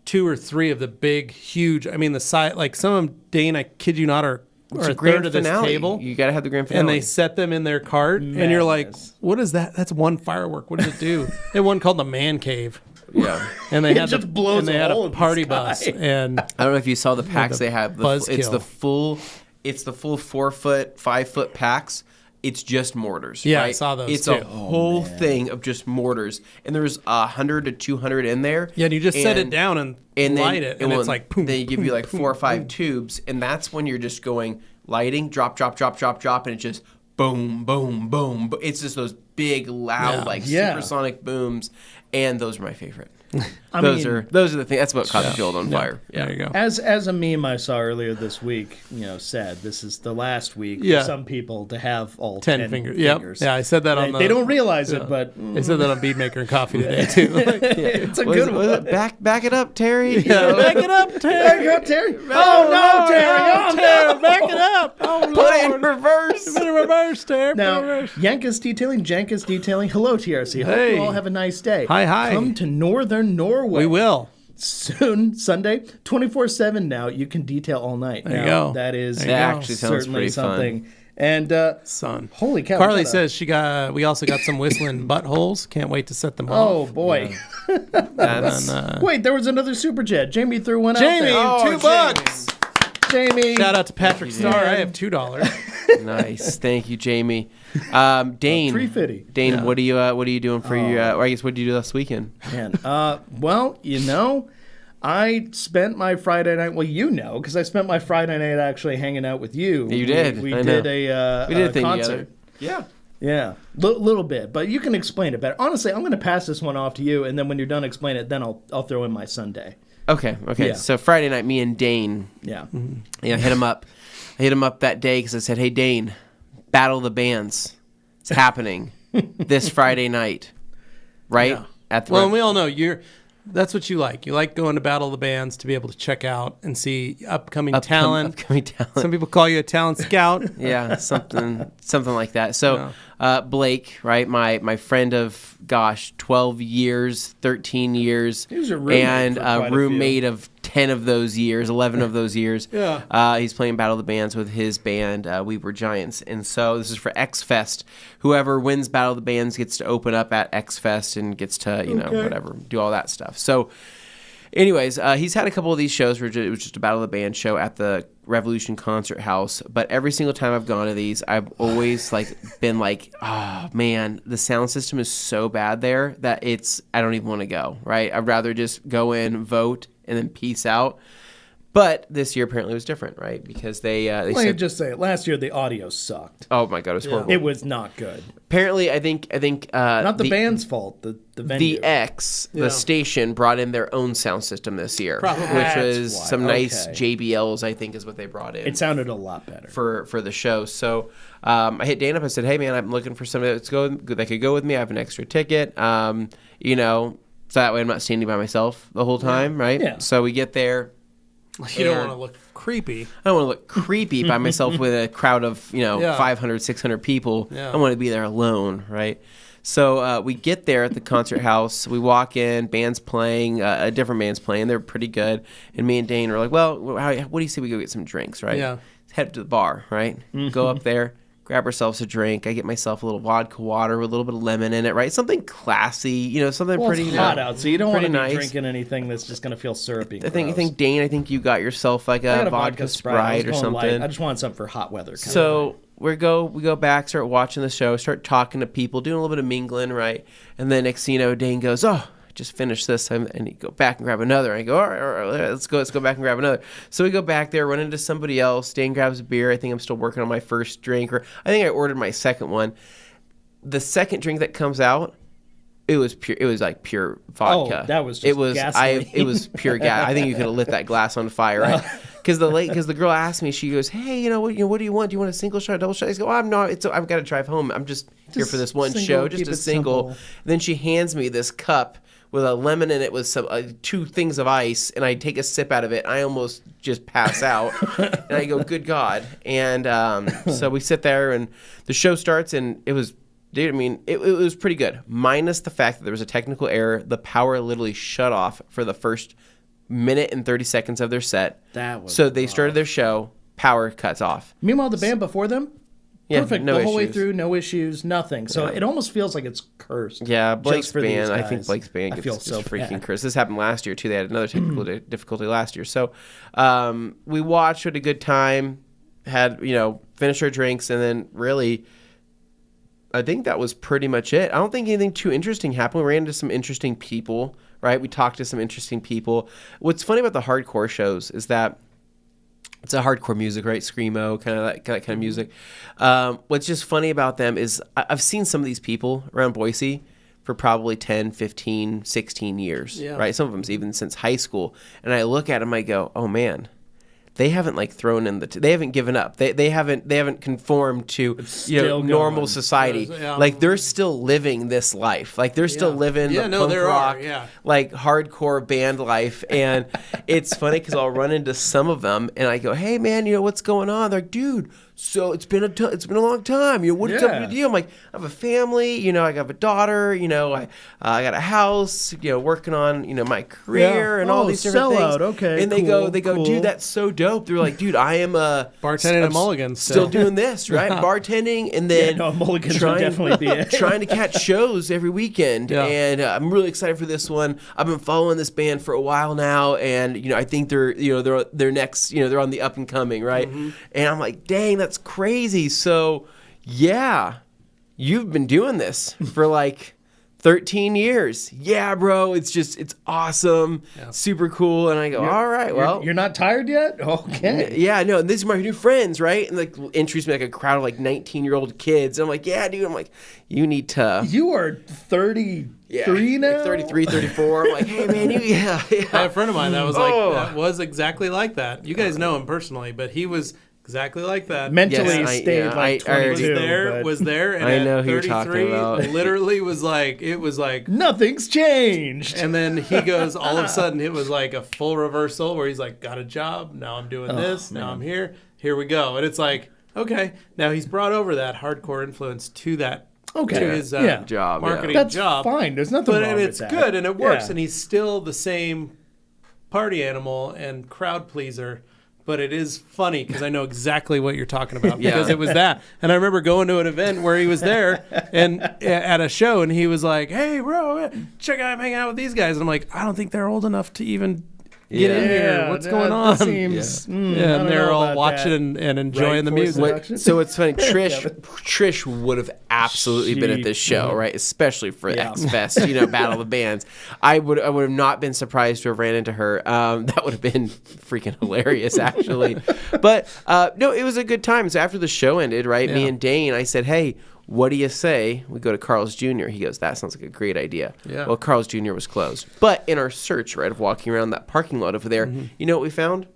Speaker 2: 2 or 3 of the big, huge. I mean, the size. Like some of them, Dane, I kid you not, are
Speaker 3: It's
Speaker 2: a
Speaker 3: a grand
Speaker 2: third of this
Speaker 3: finale.
Speaker 2: table,
Speaker 3: You got to have the grand finale.
Speaker 2: and they set them in their cart, and you're like,
Speaker 1: Madness.
Speaker 2: "What is that? That's one firework. What does it do?" They had one called the Man Cave,
Speaker 3: yeah.
Speaker 2: and they
Speaker 1: It
Speaker 2: had
Speaker 1: just blows
Speaker 2: and they had
Speaker 1: a hole
Speaker 2: a
Speaker 1: in the
Speaker 2: party
Speaker 1: sky.
Speaker 2: bus, and
Speaker 3: I don't know if you saw the packs
Speaker 2: the
Speaker 3: they have. It's
Speaker 2: buzzkill.
Speaker 3: the full 4 foot, 5 foot packs. It's just mortars.
Speaker 2: Yeah, I
Speaker 3: right?
Speaker 2: saw those
Speaker 3: It's
Speaker 2: too.
Speaker 3: a whole thing of just mortars, and there's 100 to 200 in there.
Speaker 2: yeah, and you just set it
Speaker 3: And-
Speaker 2: down and
Speaker 3: then-
Speaker 2: light it, and
Speaker 3: well,
Speaker 2: it's like boom.
Speaker 3: They give
Speaker 2: boom,
Speaker 3: you like
Speaker 2: boom,
Speaker 3: 4 or 5
Speaker 2: boom.
Speaker 3: tubes, and that's when you're just going lighting, drop, drop, drop, drop, drop, and it just boom, boom, boom. It's just those big, loud,
Speaker 2: Yeah.
Speaker 3: like
Speaker 1: Yeah.
Speaker 3: supersonic booms, and those are my favorite.
Speaker 1: I
Speaker 3: those
Speaker 1: mean-
Speaker 3: are the things. That's what caught the field on fire. Yeah.
Speaker 2: There you go.
Speaker 1: As a meme I saw earlier this week, said this is the last week
Speaker 2: Yeah.
Speaker 1: for some people to have all
Speaker 2: 10 fingers. Yep. Yeah, I said that on the.
Speaker 1: They don't realize it, but
Speaker 2: They said that on Beadmaker and Coffee today too. Like,
Speaker 1: it's a
Speaker 3: Was
Speaker 1: good
Speaker 3: it-
Speaker 1: one.
Speaker 3: was it back it up, Terry.
Speaker 2: yeah, back it up, Terry.
Speaker 1: There you go, Terry. Oh, no, Terry. Oh,
Speaker 2: Terry,
Speaker 1: no.
Speaker 2: back it up. Oh,
Speaker 3: Put it in
Speaker 2: Lord.
Speaker 3: reverse.
Speaker 2: Put it in reverse, Terry. Put it in
Speaker 1: Now,
Speaker 2: reverse.
Speaker 1: Yankus Detailing, Jankus Detailing. Hello, TRC. Hope
Speaker 2: Hey.
Speaker 1: you all have a nice day.
Speaker 2: Hi, hi.
Speaker 1: Come to Northern Norway.
Speaker 2: We will.
Speaker 1: Soon, Sunday, 24/7 now. You can detail all night.
Speaker 2: There you
Speaker 1: Now,
Speaker 2: go.
Speaker 1: That is
Speaker 2: There you go.
Speaker 3: That actually sounds
Speaker 1: certainly
Speaker 3: pretty fun.
Speaker 1: something. And
Speaker 2: Son.
Speaker 1: holy cow!
Speaker 2: Carly
Speaker 1: what a-
Speaker 2: says we also got some whistling buttholes. Can't wait to set them
Speaker 1: "Oh
Speaker 2: off.
Speaker 1: boy."
Speaker 3: That's
Speaker 1: Wait, there was another super chat. Jamie threw one out
Speaker 2: Jamie,
Speaker 1: there.
Speaker 3: Oh,
Speaker 2: $2.
Speaker 1: Jamie.
Speaker 2: Shout out to Patrick Starr. I have $2.
Speaker 3: nice. Thank you, Jamie. Dane.
Speaker 1: $3.50.
Speaker 3: Dane,
Speaker 2: Yeah.
Speaker 3: what are you doing for your? Or I guess what did you do last weekend?
Speaker 1: Man, well, I spent my Friday night. Well, because I spent my Friday night actually hanging out with you.
Speaker 3: You did.
Speaker 1: We
Speaker 3: I
Speaker 1: did
Speaker 3: know.
Speaker 1: a
Speaker 3: We did a thing
Speaker 1: concert.
Speaker 3: together. Yeah.
Speaker 1: Yeah, little bit, but you can explain it better. Honestly, I'm going to pass this one off to you, and then when you're done explaining it, then I'll throw in my Sunday.
Speaker 3: Okay.
Speaker 1: Yeah.
Speaker 3: So Friday night, me and Dane.
Speaker 1: Yeah.
Speaker 3: Yeah, I hit him up. I hit him up that day because I said, "Hey, Dane, Battle of the Bands. It's happening this Friday night, right?"
Speaker 1: Yeah.
Speaker 3: At the
Speaker 2: Well, and we all know that's what you like. You like going to Battle of the Bands to be able to check out and see upcoming talent.
Speaker 3: Upcoming talent.
Speaker 2: Some people call you a talent scout.
Speaker 3: Yeah, something like that. So, Blake, right, my friend of 12 years, 13 years,
Speaker 1: He was a roommate
Speaker 3: and
Speaker 1: for quite a
Speaker 3: a
Speaker 1: few.
Speaker 3: roommate of 10 of those years, 11 of those years.
Speaker 2: Yeah.
Speaker 3: He's playing Battle of the Bands with his band, We Were Giants, and so this is for X Fest. Whoever wins Battle of the Bands gets to open up at X Fest and gets to whatever, do all that stuff. So. Anyways, he's had a couple of these shows where it was just a Battle of the Band show at the Revolution Concert House. But every single time I've gone to these, I've always been like, oh man, the sound system is so bad there that I don't even want to go. Right? I'd rather just go in, vote, and then peace out. But this year apparently was different, right? Because they
Speaker 1: Let me
Speaker 3: said,
Speaker 1: just say it. Last year, the audio sucked.
Speaker 3: oh my god, it was horrible.
Speaker 1: It was not good.
Speaker 3: Apparently, I think
Speaker 1: Not the band's fault. The venue.
Speaker 3: The X,
Speaker 2: Yeah.
Speaker 3: the station, brought in their own sound system this year,
Speaker 2: Probably.
Speaker 3: which
Speaker 1: That's
Speaker 3: was
Speaker 1: why.
Speaker 3: some nice
Speaker 1: Okay.
Speaker 3: JBLs, I think is what they brought in
Speaker 1: It sounded a lot better.
Speaker 3: for the show. So I hit Dane up. I said, "Hey man, I'm looking for somebody that could go with me. I have an extra ticket. So that way I'm not standing by myself the whole time, right?
Speaker 1: Yeah.
Speaker 3: So we get there.
Speaker 2: You don't
Speaker 3: And-
Speaker 2: want to look creepy.
Speaker 3: I don't want to look creepy by myself with a crowd of,
Speaker 2: Yeah.
Speaker 3: 500, 600 people.
Speaker 2: Yeah.
Speaker 3: I want to be there alone, right? So we get there at the concert house. We walk in, band's playing, a different band's playing. They're pretty good. And me and Dane were like, well, what do you say we go get some drinks, right?
Speaker 2: Yeah.
Speaker 3: Head to the bar, right? Go up there, grab ourselves a drink. I get myself a little vodka water with a little bit of lemon in it, right? Something classy, something
Speaker 1: Well,
Speaker 3: pretty
Speaker 1: it's hot out, so you don't want to
Speaker 3: pretty
Speaker 1: be
Speaker 3: nice.
Speaker 1: drinking anything that's just going to feel syrupy.
Speaker 3: I think
Speaker 1: gross.
Speaker 3: Dane, you got yourself like
Speaker 1: I got
Speaker 3: a vodka
Speaker 1: I
Speaker 3: Sprite
Speaker 1: was
Speaker 3: or
Speaker 1: going light.
Speaker 3: something.
Speaker 1: I just wanted something for hot weather.
Speaker 3: So we go back, start watching the show, start talking to people, doing a little bit of mingling, right? And then next thing you know, Dane goes, "Oh, I just finished this time," and you go back and grab another. I go, all right, let's go back and grab another. So we go back there, run into somebody else. Dane grabs a beer. I think I'm still working on my first drink, or I think I ordered my second one. The second drink that comes out, it was pure. It was like pure vodka.
Speaker 1: Oh, that was just
Speaker 3: it was
Speaker 1: gasoline.
Speaker 3: it was pure gas. I think you could have lit that glass on fire, right? Because the girl asked me, she goes, "Hey, what do you want? Do you want a single shot, double shot?" I go, "Oh, I'm not. I've got to drive home. I'm just here for this one
Speaker 1: single,
Speaker 3: show,
Speaker 1: keep
Speaker 3: just a
Speaker 1: it
Speaker 3: single."
Speaker 1: simple.
Speaker 3: Then she hands me this cup with a lemon in it with some 2 things of ice, and I take a sip out of it. I almost just pass out, and I go, "Good God!" And so we sit there, and the show starts, and it was. Dude, I mean, it was pretty good. Minus the fact that there was a technical error. The power literally shut off for the first minute and 30 seconds of their set.
Speaker 1: That was
Speaker 3: so they started their show. Power cuts off.
Speaker 1: Meanwhile, the band before them,
Speaker 3: Yeah,
Speaker 1: perfect
Speaker 3: no
Speaker 1: the whole way
Speaker 3: issues.
Speaker 1: through, no issues, nothing. So it almost feels like it's cursed.
Speaker 3: Yeah,
Speaker 1: just
Speaker 3: Blake's
Speaker 1: for these
Speaker 3: band. I think
Speaker 1: guys.
Speaker 3: Blake's band
Speaker 1: I
Speaker 3: gets
Speaker 1: feel
Speaker 3: just
Speaker 1: so
Speaker 3: freaking
Speaker 1: bad.
Speaker 3: cursed. This happened last year too. They had another technical difficulty last year. So we watched, had a good time, had finished our drinks, and then really, I think that was pretty much it. I don't think anything too interesting happened. We ran into some interesting people, right? We talked to some interesting people. What's funny about the hardcore shows is that it's a hardcore music, right? Screamo, kind of that kind of music. What's just funny about them is I've seen some of these people around Boise for probably 10, 15, 16 years, right? Some of them even since high school. And I look at them, I go, oh man, they haven't thrown in they haven't given up. They haven't conformed to
Speaker 1: still
Speaker 3: normal
Speaker 1: going.
Speaker 3: society.
Speaker 2: Yeah.
Speaker 3: They're still living this life. They're still living the punk rock, hardcore band life. And it's funny because I'll run into some of them and I go, "Hey man, what's going on?" They're like, "Dude, so it's been a long time. What's up with you?" I'm like, "I have a family. I have a daughter. I got a house. Working on my career and all these different
Speaker 1: sellout.
Speaker 3: things."
Speaker 1: Okay,
Speaker 3: And they
Speaker 1: cool,
Speaker 3: go,
Speaker 1: cool.
Speaker 3: "Dude, that's so dope. dope. They're like, dude, I am
Speaker 2: Bartending at Mulligan's.
Speaker 3: still doing this, right? Bartending, and then
Speaker 1: Mulligan's would definitely be it.
Speaker 3: trying to catch shows every weekend.
Speaker 2: Yeah.
Speaker 3: And I'm really excited for this one. I've been following this band for a while now, and I think they're next. They're on the up and coming, right? And I'm like, dang, that's crazy. So, yeah, you've been doing this for like 13 years. Yeah, bro. It's awesome. Yeah. Super cool. And I go, all right, well.
Speaker 1: You're not tired yet? Okay.
Speaker 3: Yeah, no, and these are my new friends, right? And like introduce me like a crowd of like 19-year-old kids. And I'm like, yeah, dude. I'm like, you need to.
Speaker 1: You are 33 now?
Speaker 3: Like 33, 34. I'm like, hey, man,
Speaker 2: I had a friend of mine that was exactly like that. You guys know him personally, but he was exactly like that.
Speaker 1: Mentally stayed like 22.
Speaker 2: Was there, and
Speaker 3: I know
Speaker 2: at
Speaker 3: who you're talking about.
Speaker 2: literally was like, it was like
Speaker 1: nothing's changed.
Speaker 2: And then he goes, all of a sudden, it was like a full reversal where he's like, got a job, now I'm doing this, now I'm here we go. And it's like, okay, now he's brought over that hardcore influence to that.
Speaker 1: Okay.
Speaker 2: To his
Speaker 3: job,
Speaker 2: marketing
Speaker 1: That's
Speaker 2: job.
Speaker 1: Fine. There's nothing wrong with that.
Speaker 2: But it's good and it works,
Speaker 1: Yeah.
Speaker 2: and he's still the same party animal and crowd pleaser. But it is funny because I know exactly what you're talking about because it was that. And I remember going to an event where he was there and at a show, and he was like, "Hey, bro, check out, I'm hanging out with these guys." And I'm like, "I don't think they're old enough to even get in here. What's going on?"
Speaker 1: Seems,
Speaker 2: and they're all watching and enjoying the music.
Speaker 3: So it's funny. Trish would have absolutely been at this show, right? Especially for X Fest, Battle of the Bands. I would have not been surprised to have ran into her. That would have been freaking hilarious, actually. But no, it was a good time. So after the show ended, right? Me and Dane, I said, "Hey, what do you say we go to Carl's Jr.?" He goes, "That sounds like a great idea."
Speaker 2: Yeah.
Speaker 3: Well, Carl's Jr. was closed. But in our search, right, of walking around that parking lot over there, you know what we found?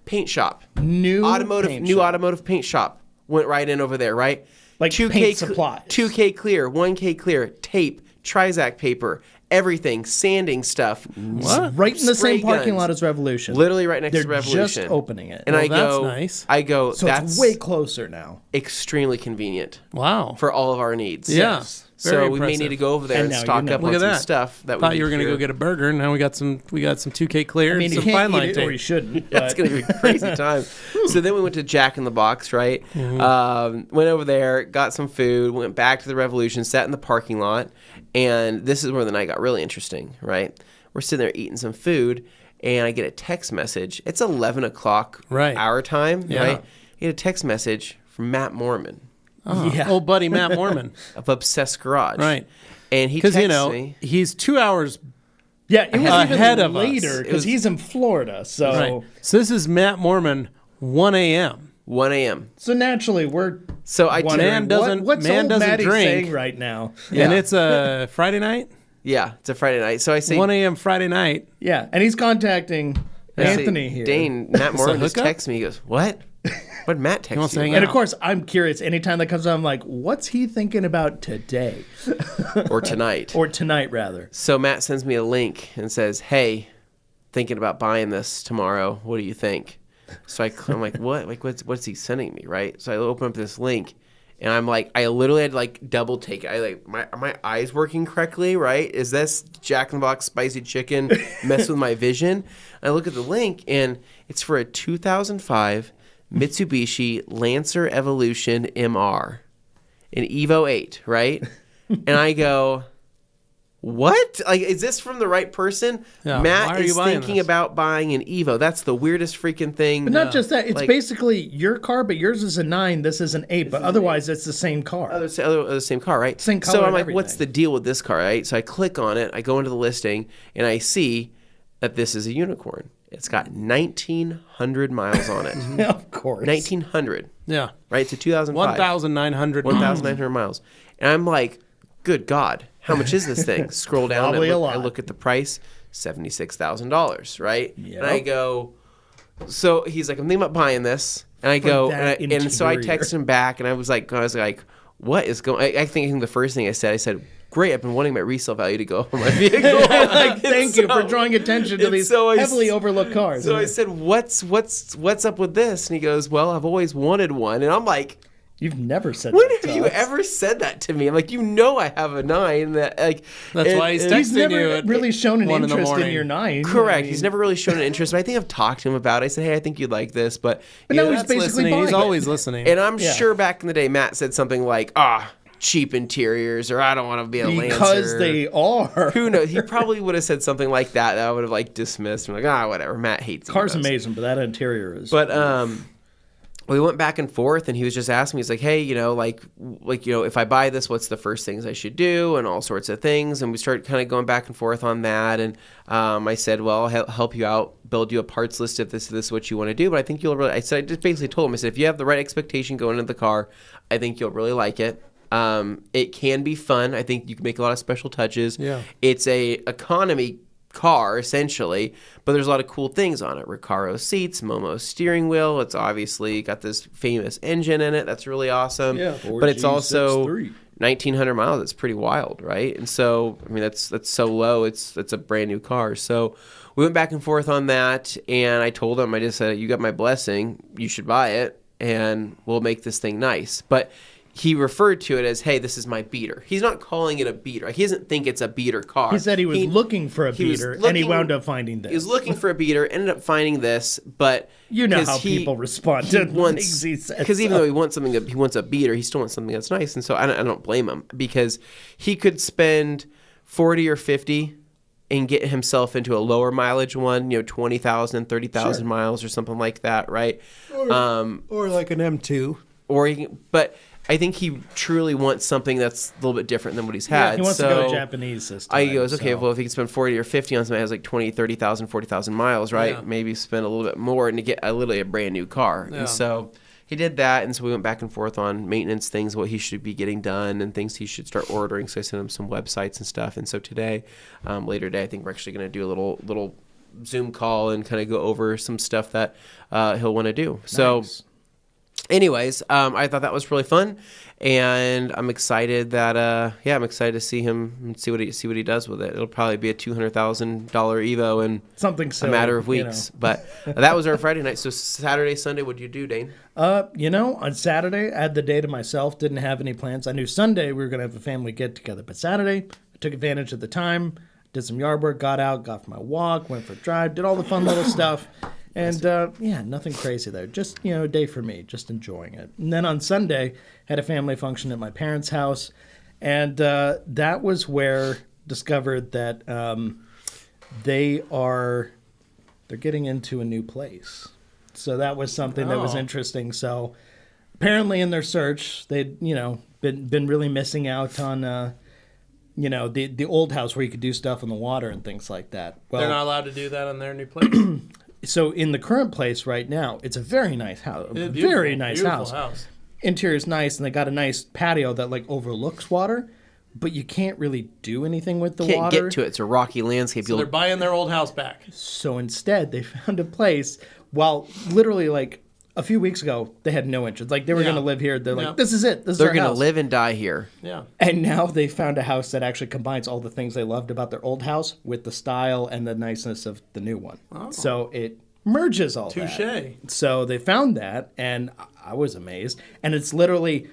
Speaker 3: Paint shop. New automotive paint shop. Went right in over there, right?
Speaker 1: Like
Speaker 3: 2K
Speaker 1: paint supplies.
Speaker 3: 2K clear, 1K clear, tape, Trizac paper, everything, sanding stuff.
Speaker 2: What?
Speaker 1: Right in the
Speaker 3: Spray
Speaker 1: same parking
Speaker 3: guns.
Speaker 1: lot as Revolution.
Speaker 3: Literally right next
Speaker 1: They're
Speaker 3: to Revolution.
Speaker 1: just opening it.
Speaker 3: And
Speaker 2: Well,
Speaker 3: I go,
Speaker 2: that's nice.
Speaker 1: So
Speaker 3: that's
Speaker 1: it's way closer now.
Speaker 3: extremely convenient
Speaker 2: Wow.
Speaker 3: for all of our needs.
Speaker 2: Yeah.
Speaker 1: Yes.
Speaker 2: Very
Speaker 3: So we may
Speaker 2: impressive.
Speaker 3: need to go over there
Speaker 1: And
Speaker 3: and
Speaker 1: now
Speaker 3: stock
Speaker 1: you know.
Speaker 3: up
Speaker 2: Look
Speaker 3: on
Speaker 2: at
Speaker 3: some
Speaker 2: that.
Speaker 3: stuff that we
Speaker 2: Thought
Speaker 3: need
Speaker 2: you were going to
Speaker 3: here.
Speaker 2: go get a burger, and now we got some 2K clear
Speaker 1: I mean,
Speaker 2: and
Speaker 1: you
Speaker 2: some fine
Speaker 1: can't
Speaker 2: line
Speaker 1: eat it, or
Speaker 2: tape.
Speaker 1: you shouldn't.
Speaker 3: That's
Speaker 1: But
Speaker 3: going to be a crazy time. So then we went to Jack in the Box, right? Went over there, got some food, went back to the Revolution, sat in the parking lot, and this is where the night got really interesting, right? We're sitting there eating some food, and I get a text message. It's 11 o'clock our time, right? I get a text message from Matt Mormon
Speaker 2: Old buddy Matt Mormon.
Speaker 3: of Obsessed Garage.
Speaker 2: Right.
Speaker 3: And he
Speaker 2: Because,
Speaker 3: texts me.
Speaker 2: he's 2 hours
Speaker 1: yeah, it was
Speaker 2: ahead
Speaker 1: even
Speaker 2: of us.
Speaker 1: later because he's in Florida. So
Speaker 2: Right. So this is Matt Mormon, 1 a.m.
Speaker 3: 1 a.m.
Speaker 1: so naturally we're
Speaker 3: So I
Speaker 1: wondering,
Speaker 2: Man doesn't-
Speaker 1: what's
Speaker 2: man
Speaker 1: old
Speaker 2: doesn't
Speaker 1: Maddie
Speaker 2: drink.
Speaker 1: saying right now?
Speaker 2: And it's a Friday night?
Speaker 3: Yeah, it's a Friday night. So I say
Speaker 2: 1 a.m. Friday night.
Speaker 1: Yeah, and he's contacting
Speaker 3: I say,
Speaker 1: Anthony here.
Speaker 3: Dane, Matt Mormon just
Speaker 2: hookup?
Speaker 3: texts me. He goes, "What? What did Matt text
Speaker 2: wants to
Speaker 3: you?"
Speaker 2: hang
Speaker 3: about?"
Speaker 1: And of course, I'm curious. Anytime that comes up, I'm like, what's he thinking about today?
Speaker 3: Or tonight.
Speaker 1: Or tonight, rather.
Speaker 3: So Matt sends me a link and says, "Hey, thinking about buying this tomorrow. What do you think?" So I'm like, "What? Like, what's he sending me?" Right? So I open up this link, and I'm like, I literally had to like double take it. I like my eyes working correctly, right? Is this Jack in the Box spicy chicken mess with my vision? And I look at the link, and it's for a 2005 Mitsubishi Lancer Evolution MR, an Evo 8, right? And I go, what? Like, is this from the right person?
Speaker 2: Yeah, why
Speaker 3: Matt
Speaker 2: are you
Speaker 3: is
Speaker 2: buying
Speaker 3: thinking
Speaker 2: this?
Speaker 3: about buying an Evo. That's the weirdest freaking thing.
Speaker 1: But not just that. It's
Speaker 3: Like-
Speaker 1: basically your car, but yours is a 9. This is an 8. But otherwise, it's the same car.
Speaker 3: The same car, right?
Speaker 1: Same color
Speaker 3: So I'm
Speaker 1: and
Speaker 3: like, what's the
Speaker 1: everything.
Speaker 3: deal with this car, right? So I click on it, I go into the listing, and I see that this is a unicorn. It's got 1,900 miles on it.
Speaker 1: Of course.
Speaker 3: 1,900,
Speaker 2: Yeah.
Speaker 3: right? It's a 2005.
Speaker 2: 1,900
Speaker 3: 1,900 miles. And I'm like, good God, how much is this thing? Scroll down,
Speaker 1: Probably a lot.
Speaker 3: I look at the price, $76,000, right?
Speaker 1: Yep.
Speaker 3: And I go, so he's like, I'm thinking about buying this. And I go,
Speaker 1: that
Speaker 3: and so I
Speaker 1: interior.
Speaker 3: text him back, and I was like, what is going? I think the first thing I said, great, I've been wanting my resale value to go up on my vehicle.
Speaker 1: Like, thank you for drawing attention to
Speaker 3: and
Speaker 1: these
Speaker 3: so I
Speaker 1: heavily
Speaker 3: s-
Speaker 1: overlooked cars.
Speaker 3: So I said, what's up with this? And he goes, well, I've always wanted one. And I'm like,
Speaker 1: You've never said
Speaker 3: When
Speaker 1: that
Speaker 3: have
Speaker 1: to
Speaker 3: you
Speaker 1: us.
Speaker 3: ever said that to me? I'm like, I have a 9. That like
Speaker 2: That's why he's
Speaker 1: He's
Speaker 2: texting
Speaker 1: never
Speaker 2: you at
Speaker 1: really shown an
Speaker 2: 1 in the
Speaker 1: interest in
Speaker 2: morning.
Speaker 1: your 9.
Speaker 3: correct.
Speaker 1: I mean,
Speaker 3: He's never really shown an interest, but I think I've talked to him about it. I said, hey, I think you'd like this, but
Speaker 1: now he's
Speaker 2: That's
Speaker 1: basically
Speaker 2: listening.
Speaker 1: buying
Speaker 2: He's
Speaker 1: it.
Speaker 2: always listening.
Speaker 3: and I'm
Speaker 1: Yeah.
Speaker 3: sure back in the day, Matt said something like, cheap interiors, or I don't want to be a
Speaker 1: because
Speaker 3: Lancer.
Speaker 1: they are.
Speaker 3: Who knows? He probably would have said something like that I would have like dismissed. I'm like, whatever. Matt hates
Speaker 1: Car's
Speaker 3: those.
Speaker 1: amazing, but that interior is.
Speaker 3: But we went back and forth, and he was just asking me, he's like, hey, if I buy this, what's the first things I should do, and all sorts of things. And we started kind of going back and forth on that. And I said, well, I'll help you out, build you a parts list if this is what you want to do. But I think you'll really, I just basically told him, I said, if you have the right expectation going into the car, I think you'll really like it. It can be fun. I think you can make a lot of special touches.
Speaker 2: Yeah.
Speaker 3: It's a economy car essentially, but there's a lot of cool things on it. Recaro seats, Momo steering wheel. It's obviously got this famous engine in it that's really awesome.
Speaker 1: Yeah,
Speaker 3: but it's also
Speaker 1: 4G63.
Speaker 3: 1,900 miles. It's pretty wild, right? And so, I mean, that's so low. It's a brand new car. So we went back and forth on that, and I told him, I just said, you got my blessing. You should buy it, and we'll make this thing nice. But he referred to it as, hey, this is my beater. He's not calling it a beater. He doesn't think it's a beater car.
Speaker 1: he said he was looking for a
Speaker 3: he was
Speaker 1: beater, and he
Speaker 3: looking-
Speaker 1: wound up finding this.
Speaker 3: He was looking for a beater, ended up finding this, but
Speaker 1: You know
Speaker 3: 'cause
Speaker 1: how people respond to things he says.
Speaker 3: Because even though he wants something, he wants a beater, he still wants something that's nice, and so I don't blame him, because he could spend 40 or 50 and get himself into a lower mileage one, 20,000, 30,000 miles or something like that, right?
Speaker 2: Or like an M2.
Speaker 3: But I think he truly wants something that's a little bit different than what he's had.
Speaker 1: he wants
Speaker 3: so
Speaker 1: to go Japanese this time.
Speaker 3: I goes, okay,
Speaker 1: so.
Speaker 3: well, if he can spend 40 or 50 on something that has like 20, 30,000, 40,000 miles, right?
Speaker 2: Yeah.
Speaker 3: Maybe spend a little bit more and to get literally a brand new car.
Speaker 2: Yeah.
Speaker 3: And so he did that. And so we went back and forth on maintenance things, what he should be getting done and things he should start ordering. So I sent him some websites and stuff. And so today, later today, I think we're actually going to do a little Zoom call and kind of go over some stuff that he'll want to do. So
Speaker 1: Nice.
Speaker 3: anyways, I thought that was really fun, and I'm excited that I'm excited to see him and see what he does with it. It'll probably be a $200,000 Evo in
Speaker 1: Something
Speaker 3: a
Speaker 1: silly,
Speaker 3: matter of
Speaker 1: you know.
Speaker 3: weeks. But that was our Friday night. So Saturday, Sunday, what did you do, Dane?
Speaker 1: On Saturday, I had the day to myself, didn't have any plans. I knew Sunday we were going to have a family get together, but Saturday, I took advantage of the time, did some yard work, got out, got for my walk, went for a drive, did all the fun little stuff. And nothing crazy there. Just, a day for me, just enjoying it. And then on Sunday, had a family function at my parents' house. And that was where discovered that they're getting into a new place. So that was something that was
Speaker 2: Oh.
Speaker 1: interesting. So apparently in their search, they'd, been really missing out on, the old house where you could do stuff in the water and things like that. Well,
Speaker 2: They're not allowed to do that on their new place.
Speaker 1: so in the current place right now, it's a very nice house.
Speaker 2: Yeah,
Speaker 1: Very nice
Speaker 2: beautiful
Speaker 1: house. Interior's nice, and they got a nice patio that overlooks water, but you can't really do anything with the
Speaker 3: Can't
Speaker 1: water.
Speaker 3: get to it. It's a rocky landscape.
Speaker 2: So they're buying their old house back.
Speaker 1: So instead, they found a place. While literally a few weeks ago, they had no interest. They were
Speaker 2: Yeah.
Speaker 1: going to live here. They're
Speaker 2: Yeah.
Speaker 1: like, this is it. This is
Speaker 3: They're
Speaker 1: our
Speaker 3: going to
Speaker 1: house.
Speaker 3: live and die here.
Speaker 2: Yeah.
Speaker 1: And now they found a house that actually combines all the things they loved about their old house with the style and the niceness of the new one.
Speaker 2: Oh.
Speaker 1: So it merges all
Speaker 2: Touche.
Speaker 1: that. So they found that, and I was amazed. And it's literally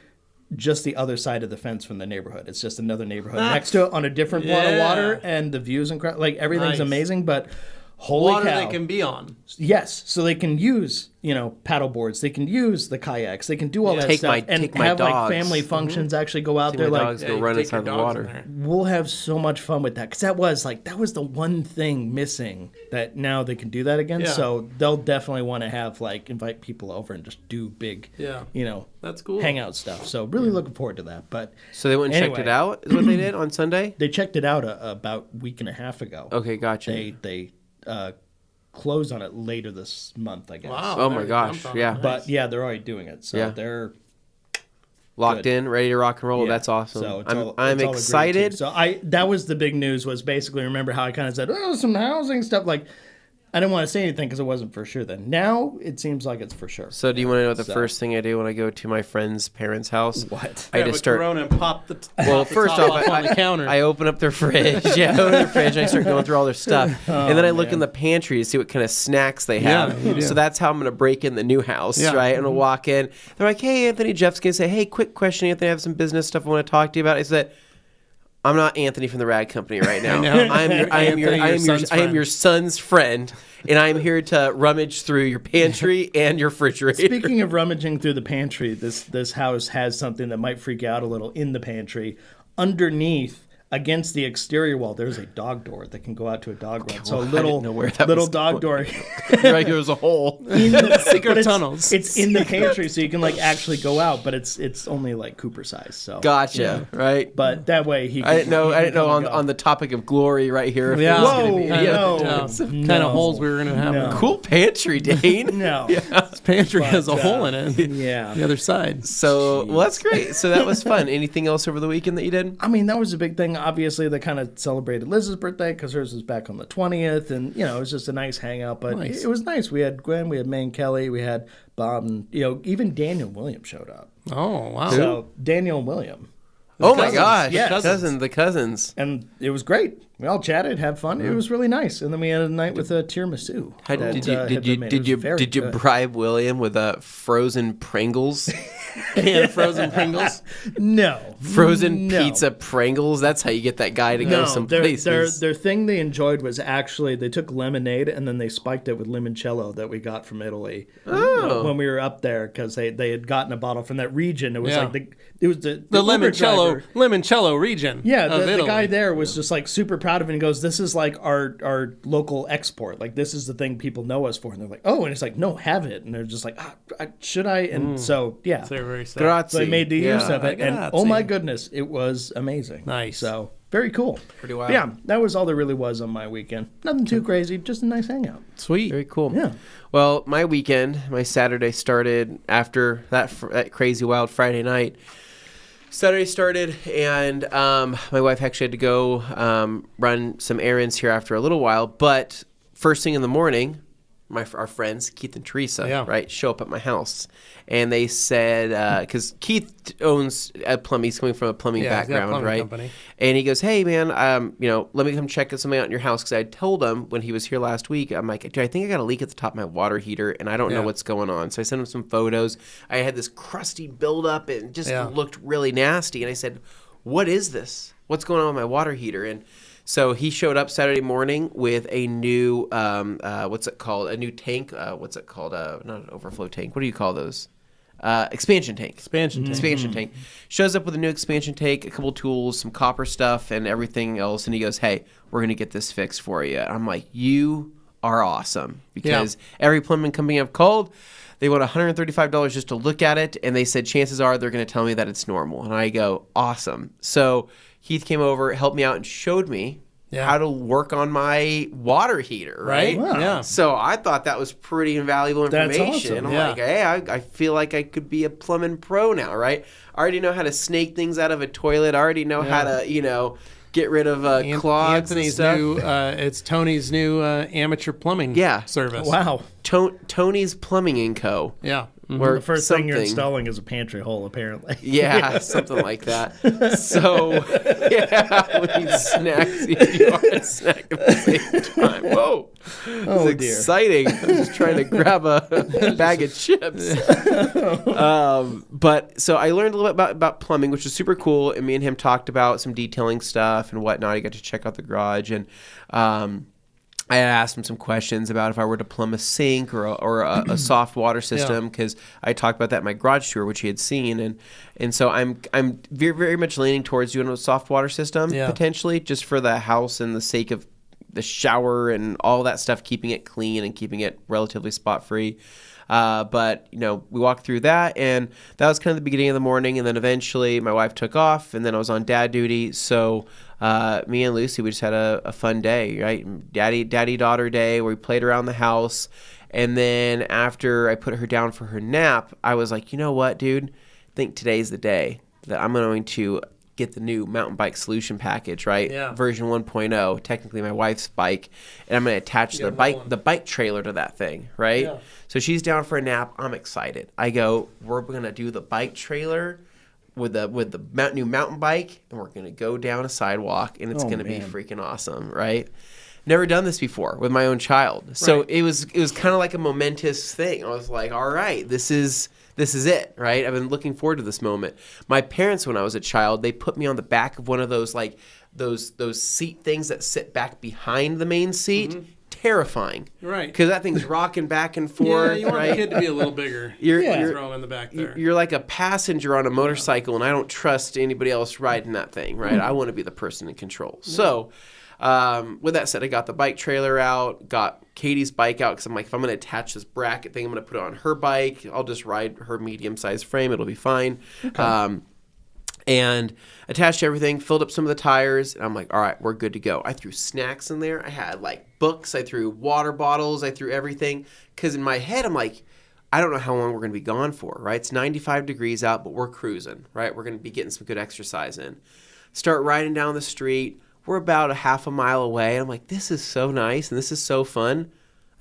Speaker 1: just the other side of the fence from the neighborhood. It's just another neighborhood next to it on a different plot of
Speaker 2: Yeah.
Speaker 1: water, and the views incredible. Everything's
Speaker 2: Nice.
Speaker 1: amazing, but holy
Speaker 2: Water
Speaker 1: cow.
Speaker 2: they can be on.
Speaker 1: Yes, so they can use, paddle boards. They can use the kayaks. They can do all that
Speaker 3: Take
Speaker 1: stuff and
Speaker 3: my
Speaker 1: have
Speaker 3: dogs.
Speaker 1: family functions actually go out
Speaker 3: See
Speaker 1: there.
Speaker 3: my
Speaker 1: Like
Speaker 3: dogs go
Speaker 2: you
Speaker 3: run
Speaker 2: take
Speaker 3: inside
Speaker 2: your
Speaker 3: the
Speaker 2: dogs in
Speaker 3: water.
Speaker 2: there.
Speaker 1: we'll have so much fun with that because that was the one thing missing that now they can do that again.
Speaker 2: Yeah.
Speaker 1: So they'll definitely want to have invite people over and just do big,
Speaker 2: Yeah. That's cool.
Speaker 1: hangout stuff. So really looking forward to that. But
Speaker 3: So they went and checked
Speaker 1: Anyway.
Speaker 3: it out, is what they did on Sunday?
Speaker 1: they checked it out about a week and a half ago.
Speaker 3: Okay, gotcha.
Speaker 1: They close on it later this month, I guess.
Speaker 2: Wow.
Speaker 3: Oh my
Speaker 2: very
Speaker 3: gosh,
Speaker 2: jumped on
Speaker 3: yeah.
Speaker 2: it. Nice.
Speaker 1: But yeah, they're already doing it. So
Speaker 3: Yeah.
Speaker 1: they're
Speaker 3: Locked
Speaker 1: Good.
Speaker 3: in, ready to rock and roll.
Speaker 1: yeah.
Speaker 3: That's awesome.
Speaker 1: So it's
Speaker 3: I'm
Speaker 1: all agreed to.
Speaker 3: excited.
Speaker 1: So that was the big news was basically remember how I kind of said, oh, some housing stuff. I didn't want to say anything because it wasn't for sure then. Now it seems like it's for sure.
Speaker 3: So do you want to know what the first thing I do when I go to my friend's parents' house?
Speaker 1: What?
Speaker 3: I just start.
Speaker 2: Corona and pop the
Speaker 3: Well, first off,
Speaker 2: on the counter.
Speaker 3: I open up their fridge. Yeah, I open their fridge and I start going through all their stuff. And then I look in the pantry to see what kind of snacks they have.
Speaker 2: Yeah, you do.
Speaker 3: So that's how I'm going to break in the new house, right? And I'll walk in. They're like, hey, Anthony. Jeff's going to say, hey, quick question, Anthony. I have some business stuff I want to talk to you about. I said, I'm not Anthony from the Rag Company right now. I am your son's friend, and I'm here to rummage through your pantry and your refrigerator.
Speaker 1: Speaking of rummaging through the pantry, this house has something that might freak you out a little in the pantry. Underneath, against the exterior wall, there's a dog door that can go out to a dog run. So a
Speaker 3: I didn't know where that
Speaker 1: little
Speaker 3: was
Speaker 1: dog door.
Speaker 3: Right, there's a hole.
Speaker 1: In the
Speaker 2: Secret tunnels.
Speaker 1: It's in the pantry, so you can like actually go out, but it's only like Cooper size. So
Speaker 3: Gotcha. Right.
Speaker 1: But that way he.
Speaker 3: I didn't know.
Speaker 1: he can come and go.
Speaker 3: On the topic of glory, right here. If
Speaker 2: Yeah.
Speaker 3: it was gonna
Speaker 1: Whoa,
Speaker 3: be-
Speaker 1: no.
Speaker 2: Kind of holes we were going to have.
Speaker 1: No.
Speaker 3: Cool pantry, Dane.
Speaker 1: No.
Speaker 2: This pantry has a
Speaker 1: But,
Speaker 2: hole in it.
Speaker 1: Yeah.
Speaker 2: The other side.
Speaker 3: So, well, that's great. So that was fun. Anything else over the weekend that you did?
Speaker 1: I mean, that was a big thing. Obviously, they kind of celebrated Liz's birthday because hers was back on the 20th, and it was just a nice hangout. But
Speaker 2: Nice.
Speaker 1: it was nice. We had Gwen, we had May and Kelly, we had Bob, and even Daniel and William showed up.
Speaker 2: Oh, wow.
Speaker 1: So Daniel and William,
Speaker 3: Oh my
Speaker 2: cousins.
Speaker 3: gosh!
Speaker 1: Yes.
Speaker 3: The cousins.
Speaker 1: and it was great. We all chatted, had fun. It was really nice. And then we had a night with a tiramisu.
Speaker 3: How,
Speaker 1: that,
Speaker 3: did you
Speaker 1: had
Speaker 3: did
Speaker 1: been
Speaker 3: you
Speaker 1: made. It
Speaker 3: did
Speaker 1: was
Speaker 3: you
Speaker 1: very
Speaker 3: did you
Speaker 1: good.
Speaker 3: bribe William with frozen Pringles?
Speaker 2: And frozen Pringles.
Speaker 1: No.
Speaker 3: Frozen
Speaker 1: No.
Speaker 3: pizza Pringles? That's how you get that guy to go
Speaker 1: No,
Speaker 3: some
Speaker 1: their
Speaker 3: places.
Speaker 1: thing they enjoyed was actually they took lemonade and then they spiked it with limoncello that we got from Italy when we were up there because they had gotten a bottle from that region. It was
Speaker 2: Yeah.
Speaker 1: like it was the
Speaker 2: The
Speaker 1: Uber driver.
Speaker 2: limoncello region.
Speaker 1: Yeah,
Speaker 2: of
Speaker 1: the
Speaker 2: Italy.
Speaker 1: guy there was just like super proud of it and goes, "This is like our local export. Like this is the thing people know us for." And they're like, "Oh," and it's like, "No, have it." And they're just like, "Should I?" And so yeah.
Speaker 2: They're very sad.
Speaker 3: Grazie.
Speaker 1: So I made the use of it, and
Speaker 2: Grazie.
Speaker 1: oh my goodness, it was amazing.
Speaker 2: Nice.
Speaker 1: So very cool.
Speaker 3: Pretty wild.
Speaker 1: Yeah, that was all there really was on my weekend. Nothing too crazy, just a nice hangout.
Speaker 2: Sweet.
Speaker 3: Very cool.
Speaker 1: Yeah.
Speaker 3: Well, my weekend, my Saturday started after that crazy wild Friday night. Saturday started, and my wife actually had to go run some errands here after a little while. But first thing in the morning, our friends Keith and Teresa, right, show up at my house, and they said because Keith owns a plumbing, he's coming from a plumbing
Speaker 2: he's got a
Speaker 3: background,
Speaker 2: plumbing
Speaker 3: right?
Speaker 2: company.
Speaker 3: And he goes, "Hey man, let me come check something out in your house," because I told him when he was here last week, I'm like, "Dude, I think I got a leak at the top of my water heater, and I don't know what's going on." So I sent him some photos. I had this crusty buildup, and it just looked really nasty. And I said, "What is this? What's going on with my water heater?" And so he showed up Saturday morning with a new, what's it called? A new tank. What's it called? Not an overflow tank. What do you call those? Expansion tank. Expansion tank. Shows up with a new expansion tank, a couple tools, some copper stuff, and everything else. And he goes, "Hey, we're going to get this fixed for you." I'm like, "You are awesome." Because every plumbing company I've called, they want $135 just to look at it. And they said, chances are they're going to tell me that it's normal. And I go, awesome. So Keith came over, helped me out, and showed me how to work on my water heater, right?
Speaker 1: Wow.
Speaker 2: Yeah.
Speaker 3: So I thought that was pretty invaluable
Speaker 1: That's
Speaker 3: information.
Speaker 1: awesome.
Speaker 3: I'm like, hey, I feel like I could be a plumbing pro now, right? I already know how to snake things out of a toilet. I already know how to, get rid of clogs
Speaker 2: Anthony's
Speaker 3: and stuff.
Speaker 2: new, it's Tony's new amateur plumbing service.
Speaker 1: Wow.
Speaker 3: Tony's Plumbing & Co.
Speaker 2: Yeah.
Speaker 3: Or
Speaker 1: The first thing you're
Speaker 3: something.
Speaker 1: installing is a pantry hole, apparently.
Speaker 3: Yeah, something like that. So, when you snacks, you are a snack at the same time. Whoa.
Speaker 1: Oh,
Speaker 3: It's
Speaker 1: dear.
Speaker 3: exciting. I was just trying to grab a bag of chips. But so I learned a little bit about plumbing, which was super cool. And me and him talked about some detailing stuff and whatnot. I got to check out the garage, and I had asked him some questions about if I were to plumb a sink or a soft water system, because I talked about that in my garage tour, which he had seen, and so I'm very, very much leaning towards doing a soft water system potentially, just for the house and the sake of the shower and all that stuff, keeping it clean and keeping it relatively spot free. But we walked through that, and that was kind of the beginning of the morning, and then eventually my wife took off, and then I was on dad duty, so me and Lucy, we just had a fun day, right? Daddy-daughter day, where we played around the house. And then after I put her down for her nap, I was like, you know what, dude? I think today's the day that I'm going to get the new mountain bike solution package, right?
Speaker 2: Yeah.
Speaker 3: Version 1.0, technically my wife's bike, and I'm going to attach the bike trailer to that thing, right?
Speaker 2: Yeah.
Speaker 3: So she's down for a nap. I'm excited. I go, we're going to do the bike trailer with the new mountain bike, and we're going to go down a sidewalk, and it's going to be freaking awesome, right? Never done this before with my own child. So
Speaker 2: Right.
Speaker 3: it was kind of like a momentous thing. I was like, all right, this is it, right? I've been looking forward to this moment. My parents, when I was a child, they put me on the back of one of those like those seat things that sit back behind the main seat. Terrifying,
Speaker 2: Right.
Speaker 3: Because that thing's rocking back and forth.
Speaker 2: Yeah, you want
Speaker 3: right?
Speaker 2: the kid to be a little bigger.
Speaker 3: You're
Speaker 2: Throw him in the back there.
Speaker 3: you're like a passenger on a motorcycle, and I don't trust anybody else riding that thing, right? I want to be the person in control. So. With that said, I got the bike trailer out, got Katie's bike out because I'm like, if I'm going to attach this bracket thing, I'm going to put it on her bike. I'll just ride her medium-sized frame. It'll be fine. Okay. And attached everything, filled up some of the tires, and I'm like, all right, we're good to go. I threw snacks in there. I had like books. I threw water bottles. I threw everything because in my head, I'm like, I don't know how long we're going to be gone for, right? It's 95 degrees out, but we're cruising, right? We're going to be getting some good exercise in. Start riding down the street. We're about a half a mile away. I'm like, this is so nice and this is so fun.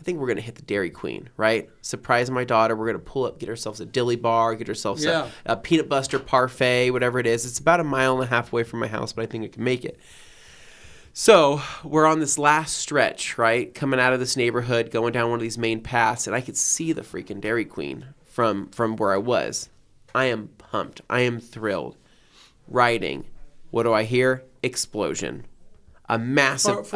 Speaker 3: I think we're going to hit the Dairy Queen, right? Surprise my daughter. We're going to pull up, get ourselves a dilly bar, get ourselves a peanut butter parfait, whatever it is. It's about a mile and a half away from my house, but I think I can make it. So we're on this last stretch, right? Coming out of this neighborhood, going down one of these main paths, and I could see the freaking Dairy Queen from where I was. I am pumped. I am thrilled. Riding. What do I hear? Explosion. A massive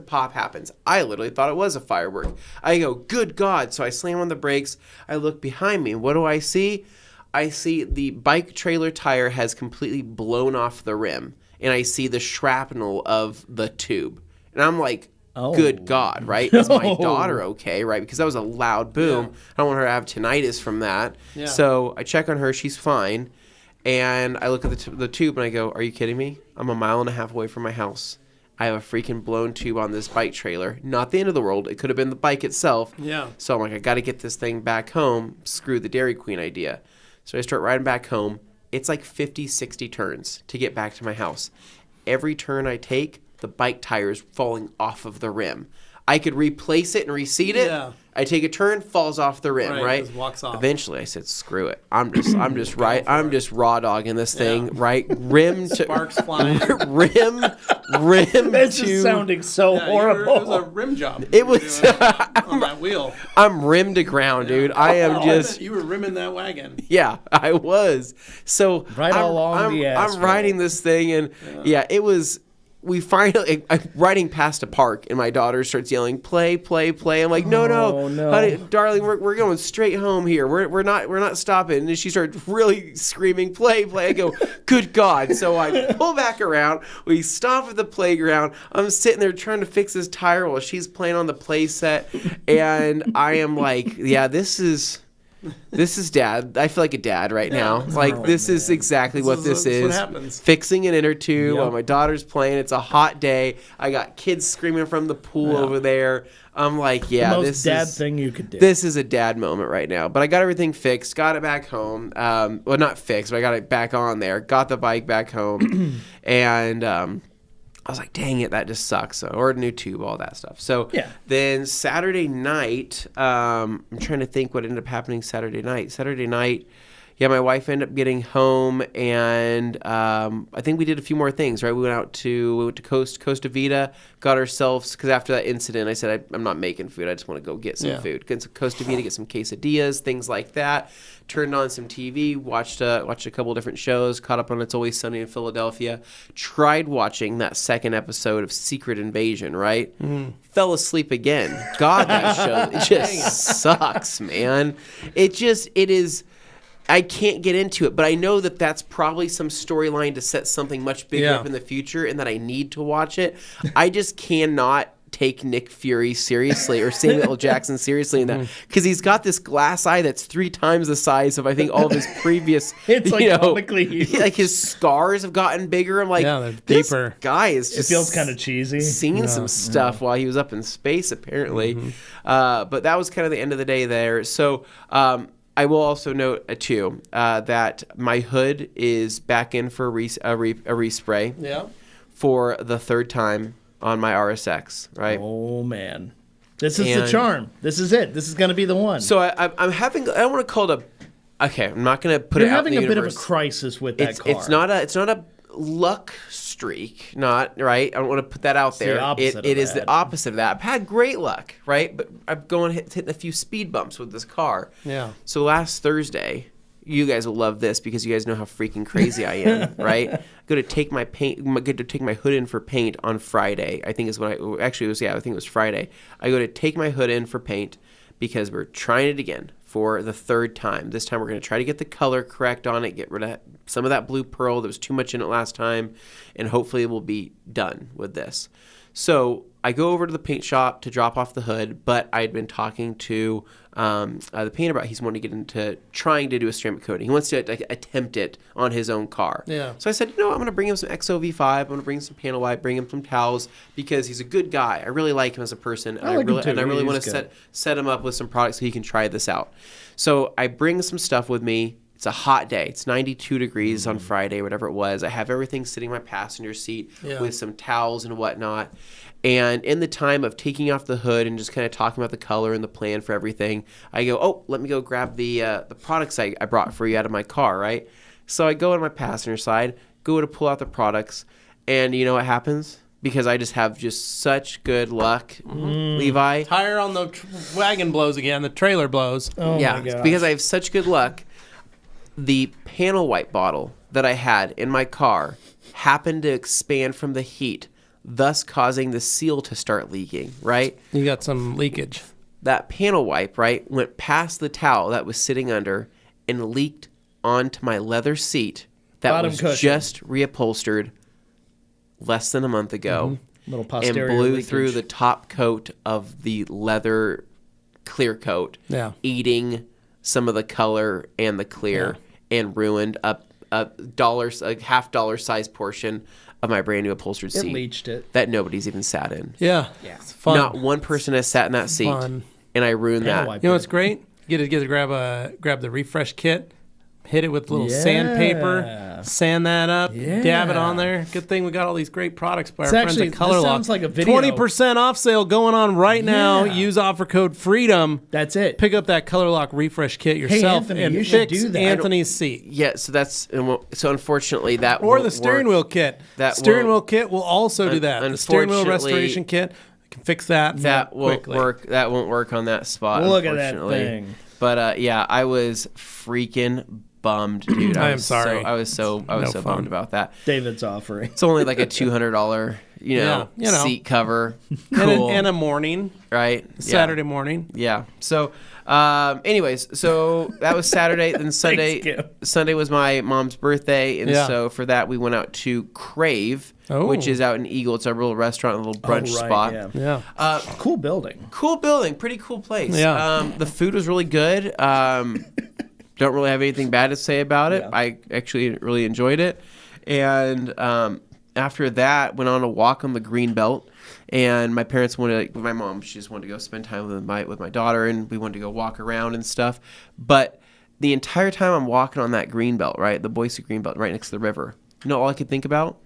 Speaker 3: pop happens. I literally thought it was a firework. I go, good God. So I slam on the brakes. I look behind me. And what do I see? I see the bike trailer tire has completely blown off the rim. And I see the shrapnel of the tube. And I'm like, good God, right? Is my daughter okay, right? Because that was a loud boom. Yeah. I don't want her to have tinnitus from that. Yeah. So I check on her. She's fine. And I look at the tube and I go, are you kidding me? I'm a mile and a half away from my house. I have a freaking blown tube on this bike trailer. Not the end of the world. It could have been the bike itself. Yeah. So I'm like, I got to get this thing back home. Screw the Dairy Queen idea. So I start riding back home. It's like 50, 60 turns to get back to my house. Every turn I take, the bike tire is falling off of the rim. I could replace it and reseat it. Yeah. I take a turn, falls off the rim, right?
Speaker 2: Just walks off.
Speaker 3: Eventually, I said, "Screw it! I'm just raw dogging this thing, right? Rim to
Speaker 2: sparks flying,
Speaker 3: rim.
Speaker 1: It's just sounding so horrible.
Speaker 2: It was a rim job.
Speaker 3: It was
Speaker 2: on that wheel.
Speaker 3: I'm rimmed to ground, dude. I am just.
Speaker 2: You were rimming that wagon.
Speaker 3: Yeah, I was. So I'm riding this thing, and it was. We finally, I'm riding past a park, and my daughter starts yelling, "Play, play, play!" I'm like, "No, honey, darling, we're going straight home here. We're not stopping." And she starts really screaming, "Play, play!" I go, "Good God!" So I pull back around. We stop at the playground. I'm sitting there trying to fix this tire while she's playing on the play set, and I am like, "Yeah, this is dad. I feel like a dad right now. This is exactly what this is.
Speaker 2: What happens.
Speaker 3: Fixing an inner tube while my daughter's playing. It's a hot day. I got kids screaming from the pool over there. I'm like,
Speaker 1: the most dad thing you could do.
Speaker 3: This is a dad moment right now. But I got everything fixed. Got it back home. Well, not fixed, but I got it back on there. Got the bike back home. And I was like, dang it, that just sucks. So I ordered a new tube, all that stuff. So then Saturday night, I'm trying to think what ended up happening Saturday night. Saturday night, my wife ended up getting home, and I think we did a few more things, right? We went to Costa Vida, got ourselves, because after that incident, I said, I'm not making food. I just want to go get some food. Get some Costa Vida, get some quesadillas, things like that. Turned on some TV, watched a couple different shows, caught up on It's Always Sunny in Philadelphia. Tried watching that second episode of Secret Invasion, right? Fell asleep again. God, that show, it just sucks, man. It is... I can't get into it, but I know that that's probably some storyline to set something much bigger up in the future, and that I need to watch it. I just cannot take Nick Fury seriously or Samuel L. Jackson seriously in that, because he's got this glass eye that's 3 times the size of I think all of his previous.
Speaker 1: It's like comically huge.
Speaker 3: Like his scars have gotten bigger. I'm like,
Speaker 2: they're
Speaker 3: this
Speaker 2: deeper.
Speaker 3: guy is just.
Speaker 1: It feels kind of cheesy.
Speaker 3: Seen some stuff while he was up in space apparently, but that was kind of the end of the day there. So. I will also note too that my hood is back in for a respray.
Speaker 2: Yeah.
Speaker 3: For the third time on my RSX, right?
Speaker 1: Oh man, this is the charm. This is it. This is going to be the one.
Speaker 3: So I'm having. I don't want to call it a. Okay, I'm not going to put
Speaker 1: You're
Speaker 3: it out in
Speaker 1: having
Speaker 3: the
Speaker 1: a bit
Speaker 3: universe.
Speaker 1: of a crisis with that car.
Speaker 3: It's not a luck streak. Not right. I don't want to put that out there. It is the opposite of that. I've had great luck, right? But I'm hitting a few speed bumps with this car.
Speaker 2: Yeah.
Speaker 3: So last Thursday. You guys will love this because you guys know how freaking crazy I am, right? I go to take my hood in for paint on Friday. I think is when I think it was Friday. I go to take my hood in for paint because we're trying it again for the third time. This time we're going to try to get the color correct on it, get rid of some of that blue pearl. There was too much in it last time, and hopefully we'll be done with this. So I go over to the paint shop to drop off the hood, but I had been talking to the painter about he's wanting to get into trying to do a ceramic coating. He wants to attempt it on his own car.
Speaker 2: Yeah.
Speaker 3: So I said, I'm going to bring him some XOV5. I'm going to bring him some panel wipe, bring him some towels because he's a good guy. I really like him as a person.
Speaker 1: I like him too.
Speaker 3: I really want to set him up with some products so he can try this out. So I bring some stuff with me. It's a hot day. It's 92 degrees on Friday, whatever it was. I have everything sitting in my passenger seat with some towels and whatnot. And in the time of taking off the hood and just kind of talking about the color and the plan for everything, I go, let me go grab the products I brought for you out of my car, right? So I go on my passenger side, go to pull out the products, and you know what happens? Because I just have such good luck, Levi.
Speaker 2: Tire on the wagon blows again. The trailer blows.
Speaker 1: Oh
Speaker 3: yeah,
Speaker 1: my gosh.
Speaker 3: because I have such good luck. The panel wipe bottle that I had in my car happened to expand from the heat, thus causing the seal to start leaking, right?
Speaker 2: You got some leakage.
Speaker 3: That panel wipe, right, went past the towel that was sitting under and leaked onto my leather seat that
Speaker 1: Bottom
Speaker 3: was
Speaker 1: cushion.
Speaker 3: just reupholstered less than a month ago.
Speaker 1: Little
Speaker 3: And
Speaker 1: posterior
Speaker 3: blew
Speaker 1: leakage.
Speaker 3: through the top coat of the leather clear coat, eating some of the color and the clear, and ruined a $1 size portion of my brand new upholstered seat.
Speaker 1: It leached it.
Speaker 3: That nobody's even sat in.
Speaker 2: Yeah. It's fun.
Speaker 3: Not one person has sat in that seat,
Speaker 2: fun.
Speaker 3: and I ruined
Speaker 1: Panel
Speaker 3: that.
Speaker 1: wipe.
Speaker 2: You know what's great? Get to grab the refresh kit, hit it with a little sandpaper, sand that up, dab it on there. Good thing we got all these great products by our friends at Color
Speaker 1: this
Speaker 2: Lock.
Speaker 1: sounds like a video.
Speaker 2: 20% off sale going on right now. Use offer code FREEDOM.
Speaker 1: That's it.
Speaker 2: Pick up that Color Lock refresh kit yourself
Speaker 1: Anthony,
Speaker 2: and
Speaker 1: you should
Speaker 2: fix
Speaker 1: do that.
Speaker 2: Anthony's seat.
Speaker 3: Yeah, so unfortunately that
Speaker 2: Or
Speaker 3: won't
Speaker 2: the steering
Speaker 3: work.
Speaker 2: wheel kit.
Speaker 3: That
Speaker 2: steering wheel
Speaker 3: won't-
Speaker 2: kit will also do that. The steering wheel
Speaker 3: unfortunately,
Speaker 2: restoration kit can fix that.
Speaker 3: That won't
Speaker 2: quickly.
Speaker 3: work. That won't work on that spot.
Speaker 1: Look at that
Speaker 3: unfortunately.
Speaker 1: thing.
Speaker 3: But I was freaking bummed, dude.
Speaker 2: I am sorry.
Speaker 3: I was so
Speaker 2: no fun.
Speaker 3: bummed about that.
Speaker 1: David's offering.
Speaker 3: It's only like a $200, seat cover. Cool.
Speaker 2: And a morning,
Speaker 3: right?
Speaker 2: Saturday morning.
Speaker 3: Yeah. So, anyways, so that was Saturday. Then Sunday was my mom's birthday, and so for that we went out to Crave, which is out in Eagle. It's a little restaurant, a little brunch spot.
Speaker 2: Yeah.
Speaker 1: Cool building.
Speaker 3: Cool building, pretty cool place.
Speaker 2: Yeah.
Speaker 3: The food was really good. Don't really have anything bad to say about it.
Speaker 1: Yeah.
Speaker 3: I actually really enjoyed it. And after that, went on a walk on the green belt. And my parents wanted, with my mom, she just wanted to go spend time with my daughter, and we wanted to go walk around and stuff. But the entire time I'm walking on that green belt, right, the Boise green belt, right next to the river, you know all I could think about?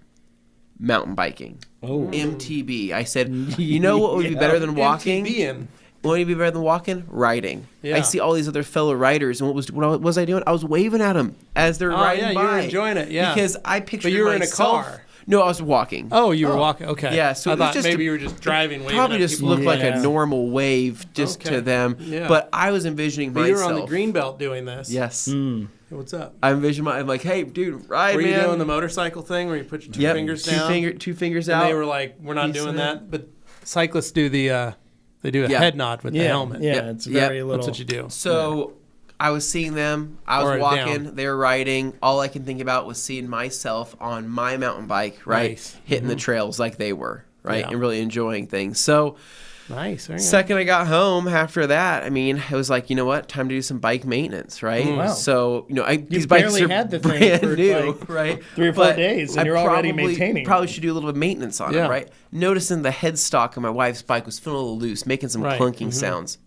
Speaker 3: Mountain biking.
Speaker 1: Oh.
Speaker 3: MTB. I said, you know what would be better than walking?
Speaker 2: MTBing.
Speaker 3: What would be better than walking? Riding.
Speaker 2: Yeah.
Speaker 3: I see all these other fellow riders, and what was I doing? I was waving at them as they're riding by.
Speaker 2: Yeah, you were enjoying it, yeah.
Speaker 3: Because I pictured
Speaker 2: But you were
Speaker 3: myself,
Speaker 2: in a car.
Speaker 3: No, I was walking.
Speaker 2: Oh, you were walking. Okay.
Speaker 3: Yeah, so
Speaker 2: I
Speaker 3: it was
Speaker 2: thought
Speaker 3: just
Speaker 2: maybe you were just driving. waving
Speaker 3: Probably
Speaker 2: at
Speaker 3: just
Speaker 2: people.
Speaker 3: looked like
Speaker 1: Yeah.
Speaker 3: a normal wave just
Speaker 2: Okay.
Speaker 3: to them.
Speaker 2: Yeah.
Speaker 3: But I was envisioning
Speaker 2: But
Speaker 3: myself.
Speaker 2: you were on the green belt doing this.
Speaker 3: Yes.
Speaker 2: Hey, what's up?
Speaker 3: I envisioned I'm like, hey, dude, ride,
Speaker 2: Were
Speaker 3: man.
Speaker 2: you doing the motorcycle thing where you put your two fingers down?
Speaker 3: Two fingers
Speaker 2: and
Speaker 3: out.
Speaker 2: they were like, "We're not
Speaker 3: Piece
Speaker 2: doing
Speaker 3: of
Speaker 2: that." But cyclists do the they do a
Speaker 3: Yeah.
Speaker 2: head nod with the helmet.
Speaker 1: Yeah,
Speaker 3: Yep.
Speaker 1: it's very
Speaker 3: Yep.
Speaker 1: little.
Speaker 2: That's what you do.
Speaker 3: So I was seeing them. I
Speaker 2: Or
Speaker 3: was walking.
Speaker 2: down.
Speaker 3: They were riding. All I can think about was seeing myself on my mountain bike, right,
Speaker 2: Nice.
Speaker 3: hitting the trails like they were, right,
Speaker 2: Yeah.
Speaker 3: and really enjoying things. So
Speaker 2: Nice. Very nice.
Speaker 3: second I got home after that, I mean, it was like, you know what, time to do some bike maintenance, right?
Speaker 1: Wow.
Speaker 3: So these bikes
Speaker 1: barely
Speaker 3: are
Speaker 1: had the thing
Speaker 3: brand
Speaker 1: for,
Speaker 3: new,
Speaker 1: like,
Speaker 3: right?
Speaker 1: 3 or 4
Speaker 3: But
Speaker 1: days, and
Speaker 3: I
Speaker 1: you're already maintaining
Speaker 3: Probably
Speaker 1: it.
Speaker 3: should do a little bit of maintenance on
Speaker 2: Yeah.
Speaker 3: it, right? Noticing the headstock of my wife's bike was feeling a little loose, making some
Speaker 2: Right.
Speaker 3: clunking sounds.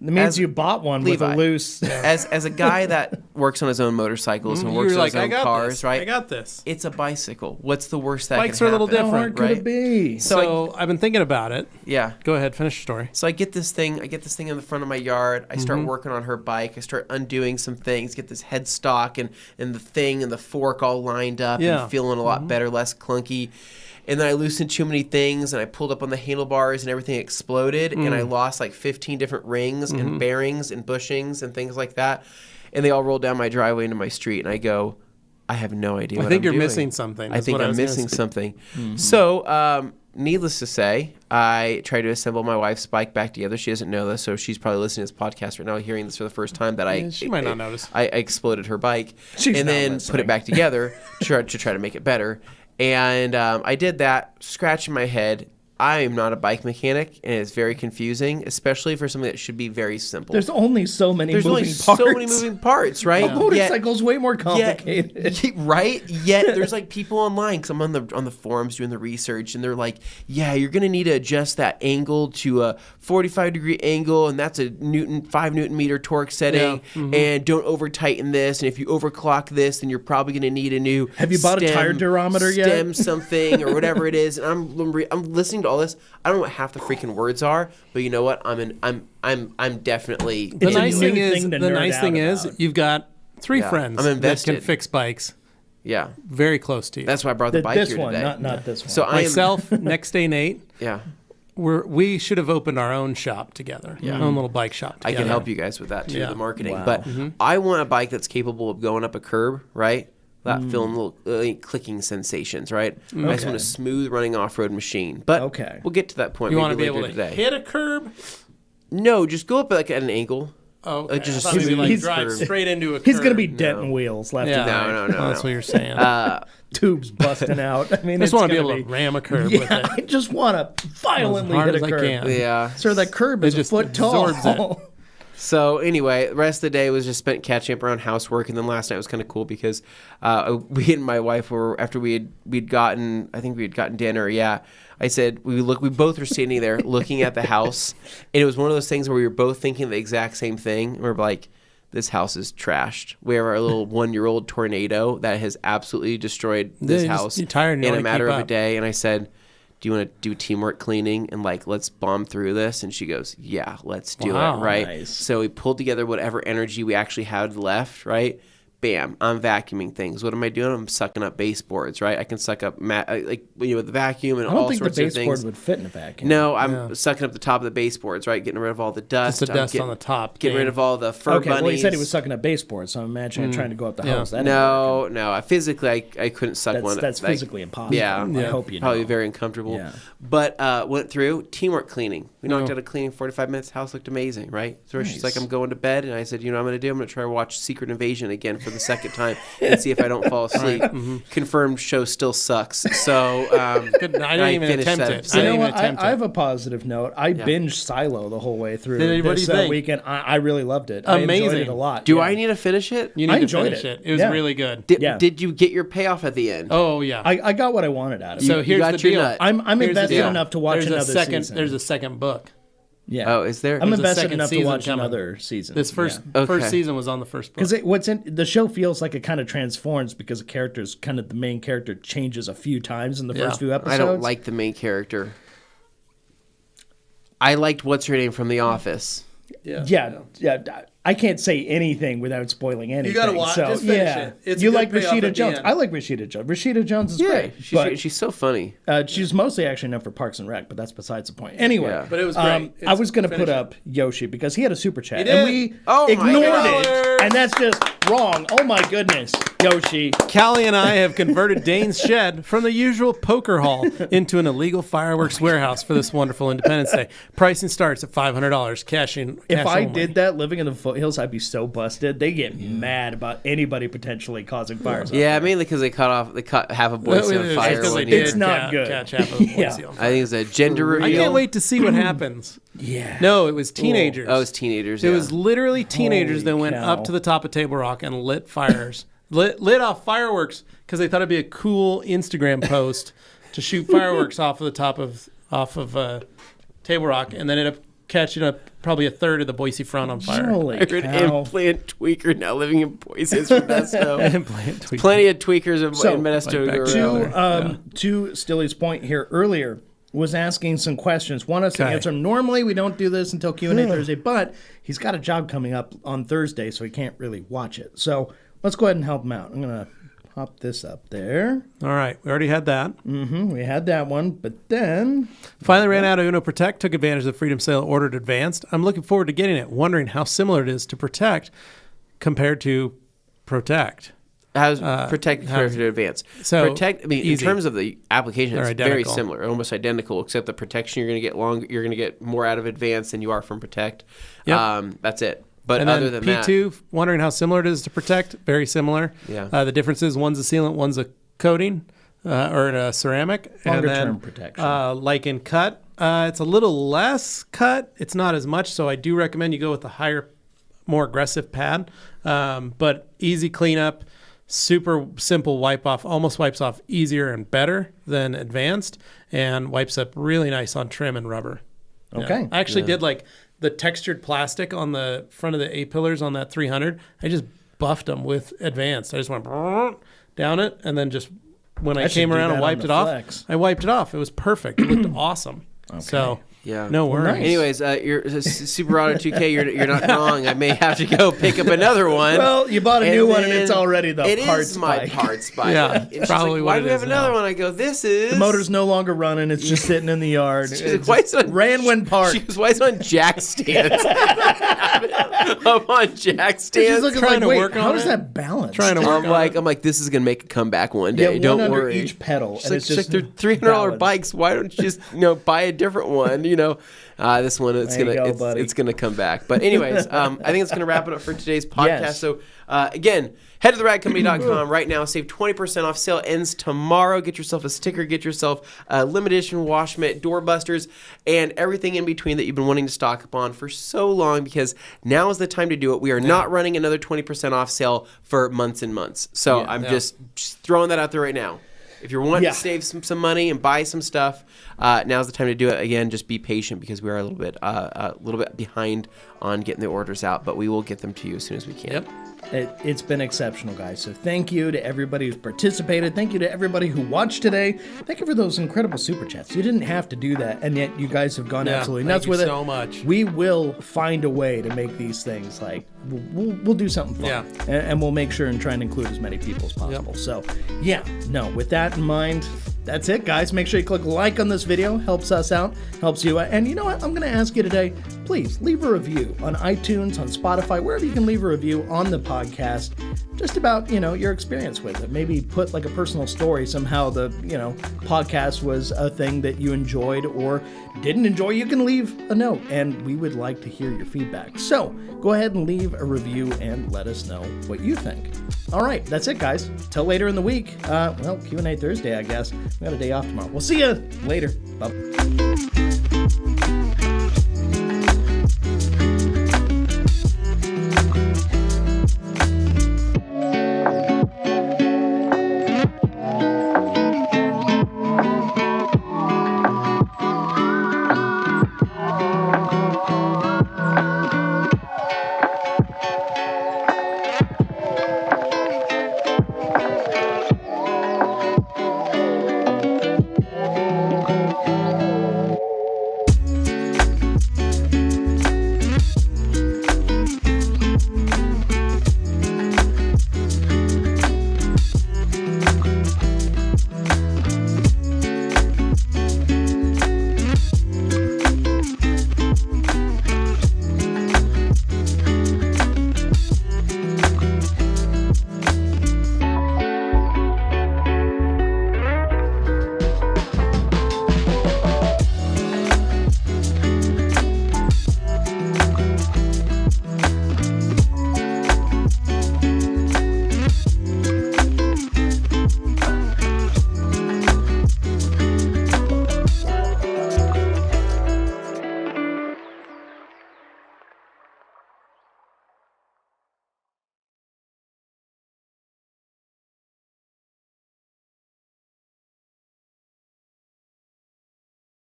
Speaker 1: It means you bought one with
Speaker 3: Levi,
Speaker 1: a loose.
Speaker 3: as a guy that works on his own motorcycles and works
Speaker 2: You're
Speaker 3: on
Speaker 2: like,
Speaker 3: his
Speaker 2: I
Speaker 3: own
Speaker 2: got
Speaker 3: cars,
Speaker 2: this.
Speaker 3: right?
Speaker 2: I got this.
Speaker 3: It's a bicycle. What's the worst that
Speaker 2: Bikes
Speaker 3: can
Speaker 2: are a little
Speaker 3: happen?
Speaker 1: How hard
Speaker 2: different,
Speaker 1: could it be?
Speaker 2: So I've been thinking about it.
Speaker 3: Yeah.
Speaker 2: Go ahead, finish your story.
Speaker 3: So I get this thing in the front of my yard. I start working on her bike. I start undoing some things, get this headstock and the thing and the fork all lined up
Speaker 2: Yeah.
Speaker 3: and feeling a lot better, less clunky. And then I loosened too many things and I pulled up on the handlebars and everything exploded and I lost like 15 different rings and bearings and bushings and things like that. And they all rolled down my driveway into my street and I go, I have no idea what I'm doing.
Speaker 2: I think you're missing something.
Speaker 3: I think I'm missing something. So, needless to say, I tried to assemble my wife's bike back together. She doesn't know this, so she's probably listening to this podcast right now, hearing this for the first time that
Speaker 2: she might not notice.
Speaker 3: I exploded her bike
Speaker 1: She's
Speaker 3: and
Speaker 1: not
Speaker 3: then
Speaker 1: listening.
Speaker 3: put it back together to try to make it better. And I did that, scratching my head. I am not a bike mechanic, and it's very confusing, especially for something that should be very simple.
Speaker 1: There's only so many
Speaker 3: There's
Speaker 1: moving
Speaker 3: only
Speaker 1: parts.
Speaker 3: so many moving parts, right?
Speaker 1: A motorcycle's way more complicated.
Speaker 3: Yet, right? Yet there's like people online, because I'm on the forums doing the research, and they're like, yeah, you're going to need to adjust that angle to a 45-degree angle, and that's a 5 Newton meter torque setting, and don't over tighten this, and if you overclock this, then you're probably going to need a new
Speaker 1: Have you bought a tire durometer yet?
Speaker 3: Stem something or whatever it is, and I'm listening to all this. I don't know what half the freaking words are, but you know what? I'm definitely
Speaker 1: It's
Speaker 2: The
Speaker 1: a
Speaker 2: nice
Speaker 1: new
Speaker 2: thing is,
Speaker 1: thing to nerd out about.
Speaker 2: you've got 3
Speaker 3: Yeah,
Speaker 2: friends
Speaker 3: I'm
Speaker 2: that
Speaker 3: invested.
Speaker 2: can fix bikes
Speaker 3: yeah.
Speaker 2: very close to you.
Speaker 3: That's why I brought the bike
Speaker 1: This
Speaker 3: here
Speaker 1: one,
Speaker 3: today.
Speaker 1: not this one.
Speaker 3: So I am
Speaker 2: Myself, Next Day Nate,
Speaker 3: yeah.
Speaker 2: we should have opened our own shop together, our own little bike shop
Speaker 3: I
Speaker 2: together.
Speaker 3: can help you guys with that too,
Speaker 2: Yeah.
Speaker 3: the marketing.
Speaker 1: Wow.
Speaker 3: But I want a bike that's capable of going up a curb, right? Without feeling little clicking sensations, right? I just want a smooth running off-road machine. But
Speaker 1: Okay.
Speaker 3: we'll get to that point.
Speaker 2: You
Speaker 3: maybe
Speaker 2: want to be
Speaker 3: later
Speaker 2: able to
Speaker 3: today.
Speaker 2: hit a curb?
Speaker 3: No, just go up like at an angle.
Speaker 2: Oh, okay.
Speaker 3: Like just
Speaker 2: I thought maybe like
Speaker 1: he's-
Speaker 2: drive straight into a curb.
Speaker 1: He's going to be denting wheels left
Speaker 2: Yeah.
Speaker 1: and right.
Speaker 3: No,
Speaker 2: Oh, that's what you're saying.
Speaker 1: Tubes busting out. I mean,
Speaker 2: I just
Speaker 1: it's
Speaker 2: want to be
Speaker 1: gonna
Speaker 2: able to ram a curb
Speaker 1: Yeah,
Speaker 2: with it.
Speaker 1: I just want to violently
Speaker 2: As hard
Speaker 1: hit a
Speaker 2: as I
Speaker 1: curb.
Speaker 2: can.
Speaker 3: Yeah.
Speaker 1: Sir, that curb
Speaker 2: It
Speaker 1: is a
Speaker 2: just
Speaker 1: foot tall.
Speaker 2: absorbs it.
Speaker 3: So anyway, the rest of the day was just spent catching up around housework, and then last night was kind of cool because we and my wife were after we'd gotten dinner. Yeah, I said we both were standing there looking at the house, and it was one of those things where we were both thinking the exact same thing. We're like, this house is trashed. We have our little 1-year-old tornado that has absolutely destroyed this
Speaker 2: Yeah,
Speaker 3: house
Speaker 2: you're tired and you
Speaker 3: in a
Speaker 2: wanna
Speaker 3: matter
Speaker 2: keep
Speaker 3: of a
Speaker 2: up.
Speaker 3: day. And I said, do you want to do teamwork cleaning and like let's bomb through this? And she goes, yeah, let's do
Speaker 2: Wow.
Speaker 3: it, right?
Speaker 1: Nice.
Speaker 3: So we pulled together whatever energy we actually had left, right? Bam, I'm vacuuming things. What am I doing? I'm sucking up baseboards, right? I can suck up with the vacuum and
Speaker 1: I don't
Speaker 3: all
Speaker 1: think the
Speaker 3: sorts of
Speaker 1: baseboard
Speaker 3: things.
Speaker 1: would fit in a vacuum.
Speaker 3: No, I'm sucking up the top of the baseboards, right? Getting rid of all the dust.
Speaker 2: Just the dust on the top.
Speaker 3: Getting rid of all the fur
Speaker 1: Okay,
Speaker 3: bunnies.
Speaker 1: well, he said he was sucking a baseboard, so I'm imagining trying to go up the
Speaker 2: Yeah.
Speaker 1: hose. That ain't working.
Speaker 3: No, I physically I couldn't suck one.
Speaker 1: That's
Speaker 3: like,
Speaker 1: physically impossible.
Speaker 3: Yeah.
Speaker 1: I hope you know.
Speaker 3: Probably very uncomfortable.
Speaker 1: Yeah.
Speaker 3: But went through teamwork cleaning. We knocked out a cleaning in 45 minutes. House looked amazing, right? So she's like,
Speaker 1: Nice.
Speaker 3: I'm going to bed. And I said, you know what I'm going to do? I'm going to try to watch Secret Invasion again for the second time and see if I don't fall asleep. Confirmed show still sucks. So
Speaker 2: Good. I didn't even
Speaker 3: finished
Speaker 2: attempt
Speaker 3: that
Speaker 2: it.
Speaker 3: episode.
Speaker 2: I
Speaker 1: You know
Speaker 2: didn't even
Speaker 1: what?
Speaker 2: attempt
Speaker 1: I
Speaker 2: it.
Speaker 1: have a positive note. I binged Silo the whole way through
Speaker 2: What do
Speaker 1: this
Speaker 2: you think?
Speaker 1: weekend. I really loved it. I enjoyed
Speaker 2: Amazing.
Speaker 1: it a lot.
Speaker 3: Do
Speaker 1: yeah.
Speaker 3: I need to finish it?
Speaker 2: You
Speaker 1: I
Speaker 2: need to
Speaker 1: enjoyed
Speaker 2: finish
Speaker 1: it.
Speaker 2: it. It was
Speaker 1: Yeah.
Speaker 2: really good.
Speaker 1: Yeah.
Speaker 3: Did you get your payoff at the end?
Speaker 2: Oh yeah.
Speaker 1: I got what I wanted out of it.
Speaker 2: So
Speaker 3: You
Speaker 2: here's
Speaker 3: got
Speaker 2: the
Speaker 3: your
Speaker 2: deal.
Speaker 3: nut.
Speaker 1: I'm
Speaker 2: Here's the
Speaker 1: invested
Speaker 2: deal.
Speaker 1: enough to watch
Speaker 2: There's
Speaker 1: another
Speaker 2: a second.
Speaker 1: season.
Speaker 2: There's a second book.
Speaker 1: Yeah.
Speaker 3: Oh, is there?
Speaker 1: I'm
Speaker 2: There's a
Speaker 1: invested
Speaker 2: second
Speaker 1: enough to
Speaker 2: season
Speaker 1: watch
Speaker 2: coming.
Speaker 1: another season.
Speaker 2: This first
Speaker 3: Okay.
Speaker 2: season was on the first book.
Speaker 1: Because the show feels like it kind of transforms because the main character changes a few times in the
Speaker 2: Yeah.
Speaker 1: first few episodes.
Speaker 3: I don't like the main character. I liked what's her name from The Office.
Speaker 1: Yeah. I can't say anything without spoiling anything.
Speaker 2: gotta watch-
Speaker 1: So,
Speaker 2: just finish
Speaker 1: yeah.
Speaker 2: it. It's a
Speaker 1: you
Speaker 2: good
Speaker 1: like
Speaker 2: payoff
Speaker 1: Rashida
Speaker 2: at the
Speaker 1: Jones?
Speaker 2: end.
Speaker 1: I like Rashida Jones. Rashida Jones is great. but
Speaker 3: She's so funny.
Speaker 1: she's mostly actually known for Parks and Rec, but that's besides the point. Anyway,
Speaker 3: Yeah.
Speaker 2: But it was great.
Speaker 1: I was going to
Speaker 2: Finish
Speaker 1: put
Speaker 2: it.
Speaker 1: up Yoshi because he had a super chat,
Speaker 2: He
Speaker 1: and
Speaker 2: did.
Speaker 1: we
Speaker 3: Oh my
Speaker 1: ignored
Speaker 3: God.
Speaker 1: it, and that's just wrong. Oh my goodness, Yoshi.
Speaker 2: Callie and I have converted Dane's shed from the usual poker hall into an illegal fireworks warehouse for this wonderful Independence Day. Pricing starts at $500. Cash in.
Speaker 1: If
Speaker 2: cash
Speaker 1: I
Speaker 2: only.
Speaker 1: did that living in the foothills, I'd be so busted. They get mad about anybody potentially causing fires. up
Speaker 3: Yeah,
Speaker 1: there.
Speaker 3: mainly because they cut half a Boise on fire.
Speaker 2: Because they
Speaker 3: one
Speaker 2: did
Speaker 3: year.
Speaker 1: It's not good.
Speaker 2: Catch half of the
Speaker 1: Yeah.
Speaker 2: Boise on
Speaker 3: I
Speaker 2: fire.
Speaker 3: think it's a gender reveal.
Speaker 2: I can't wait to see what happens.
Speaker 1: Yeah.
Speaker 2: No, it was teenagers.
Speaker 3: Oh, it's teenagers.
Speaker 2: It
Speaker 3: yeah.
Speaker 2: was literally teenagers
Speaker 1: Holy
Speaker 2: that went
Speaker 1: cow.
Speaker 2: up to the top of Table Rock and lit fires, lit off fireworks because they thought it'd be a cool Instagram post to shoot fireworks off of the top of Table Rock, and then ended up catching up probably a third of the Boise front on fire.
Speaker 1: Holy
Speaker 3: I heard
Speaker 1: cow.
Speaker 3: implant tweaker now living in Boise is from Modesto.
Speaker 2: Implant tweaker.
Speaker 3: Plenty of tweakers in
Speaker 1: So,
Speaker 3: Modesto.
Speaker 2: like back
Speaker 3: who are-
Speaker 1: To Stilly's point here earlier, was asking some questions. Want us to
Speaker 2: Okay.
Speaker 1: answer them. Normally, we don't do this until Q&A Thursday, but he's got a job coming up on Thursday, so he can't really watch it. So let's go ahead and help him out. I'm going to pop this up there.
Speaker 2: All right, we already had that.
Speaker 1: We had that one, but then...
Speaker 2: Finally ran out of Uno Protect, took advantage of the Freedom Sale, ordered Advanced. I'm looking forward to getting it, wondering how similar it is to Protect compared to Protect.
Speaker 3: How's Protect compared to Advanced?
Speaker 2: So,
Speaker 3: Protect, I mean,
Speaker 2: easy.
Speaker 3: in terms of the application,
Speaker 2: They're
Speaker 3: it's very
Speaker 2: identical.
Speaker 3: similar, almost identical, except the protection you're going to get you're going to get more out of Advanced than you are from Protect.
Speaker 2: Yep.
Speaker 3: That's it. But
Speaker 2: And
Speaker 3: other
Speaker 2: then
Speaker 3: than
Speaker 2: P2, wondering how similar it is to Protect. Very similar.
Speaker 3: Yeah.
Speaker 2: The difference is one's a sealant, one's a coating or a ceramic.
Speaker 1: Longer
Speaker 2: and then,
Speaker 1: term protection.
Speaker 2: Like in cut, it's a little less cut. It's not as much, so I do recommend you go with the higher, more aggressive pad. But easy cleanup, super simple wipe off, almost wipes off easier and better than Advanced, and wipes up really nice on trim and rubber.
Speaker 1: Okay.
Speaker 2: I actually did like the textured plastic on the front of the A-pillars on that 300. I just buffed them with Advanced. I just went down it, and then just when I
Speaker 1: should
Speaker 2: came
Speaker 1: do
Speaker 2: around
Speaker 1: that
Speaker 2: and
Speaker 1: on
Speaker 2: wiped
Speaker 1: the
Speaker 2: it off,
Speaker 1: Flex.
Speaker 2: I wiped it off. It was perfect. It looked awesome. So
Speaker 3: Yeah.
Speaker 2: no worries.
Speaker 1: nice.
Speaker 3: Anyways, you're Super Auto 2K. You're not wrong. I may have to go pick up another one.
Speaker 1: Well, you bought a new one, and it's
Speaker 3: then
Speaker 1: already the
Speaker 3: it
Speaker 1: parts
Speaker 3: is my
Speaker 1: spike.
Speaker 3: parts spike.
Speaker 2: Yeah,
Speaker 3: And she's
Speaker 2: probably
Speaker 3: like,
Speaker 2: what
Speaker 3: why
Speaker 2: it
Speaker 3: do we have
Speaker 2: is
Speaker 3: another
Speaker 2: now.
Speaker 3: one? I go, this is
Speaker 1: The motor's no longer running. It's just sitting in the yard.
Speaker 3: She's
Speaker 1: It's
Speaker 3: like, why is it on,
Speaker 1: ran when parked.
Speaker 3: She goes, why is it on jack stands? I'm on jack
Speaker 1: She's
Speaker 3: stands.
Speaker 1: looking
Speaker 2: trying
Speaker 1: like,
Speaker 2: to
Speaker 1: wait,
Speaker 2: work on
Speaker 1: how does
Speaker 2: it.
Speaker 1: that balance?
Speaker 2: Trying to work
Speaker 3: I'm like, this is gonna make a comeback one day.
Speaker 1: Yeah,
Speaker 3: Don't
Speaker 1: one under
Speaker 3: worry.
Speaker 1: each pedal,
Speaker 3: She's
Speaker 1: and
Speaker 3: like,
Speaker 1: it's
Speaker 3: she's
Speaker 1: just
Speaker 3: like, they're $300
Speaker 1: balanced.
Speaker 3: bikes. Why don't you just buy a different one? This one it's
Speaker 1: There you
Speaker 3: gonna
Speaker 1: go, buddy.
Speaker 3: it's gonna come back. But anyways, I think it's gonna wrap it up for today's podcast.
Speaker 1: Yes.
Speaker 3: So again, head to theradcompany.com right now. Save 20% off. Sale ends tomorrow. Get yourself a sticker. Get yourself a limited edition wash mitt, doorbusters, and everything in between that you've been wanting to stock up on for so long, because now is the time to do it. We are not running another 20% off sale for months and months. So I'm just throwing that out there right now. If you're wanting to save some money and buy some stuff, now's the time to do it. Again, just be patient, because we are a little bit behind on getting the orders out, but we will get them to you as soon as we can.
Speaker 2: Yep.
Speaker 1: It's been exceptional, guys. So thank you to everybody who's participated. Thank you to everybody who watched today. Thank you for those incredible super chats. You didn't have to do that, and yet you guys have gone absolutely nuts with it.
Speaker 2: Thank you so much.
Speaker 1: We will find a way to make these things like we'll do something fun,
Speaker 2: Yeah.
Speaker 1: and we'll make sure and try and include as many people as possible. So with that in mind, that's it, guys. Make sure you click like on this video. Helps us out, helps you out. And you know what? I'm going to ask you today, please leave a review on iTunes, on Spotify, wherever you can leave a review on the podcast, just about, your experience with it. Maybe put like a personal story. Somehow the, podcast was a thing that you enjoyed or didn't enjoy. You can leave a note, and we would like to hear your feedback. So go ahead and leave a review and let us know what you think. All right, that's it, guys. Till later in the week. Q&A Thursday, I guess. We got a day off tomorrow. We'll see you later. Bye.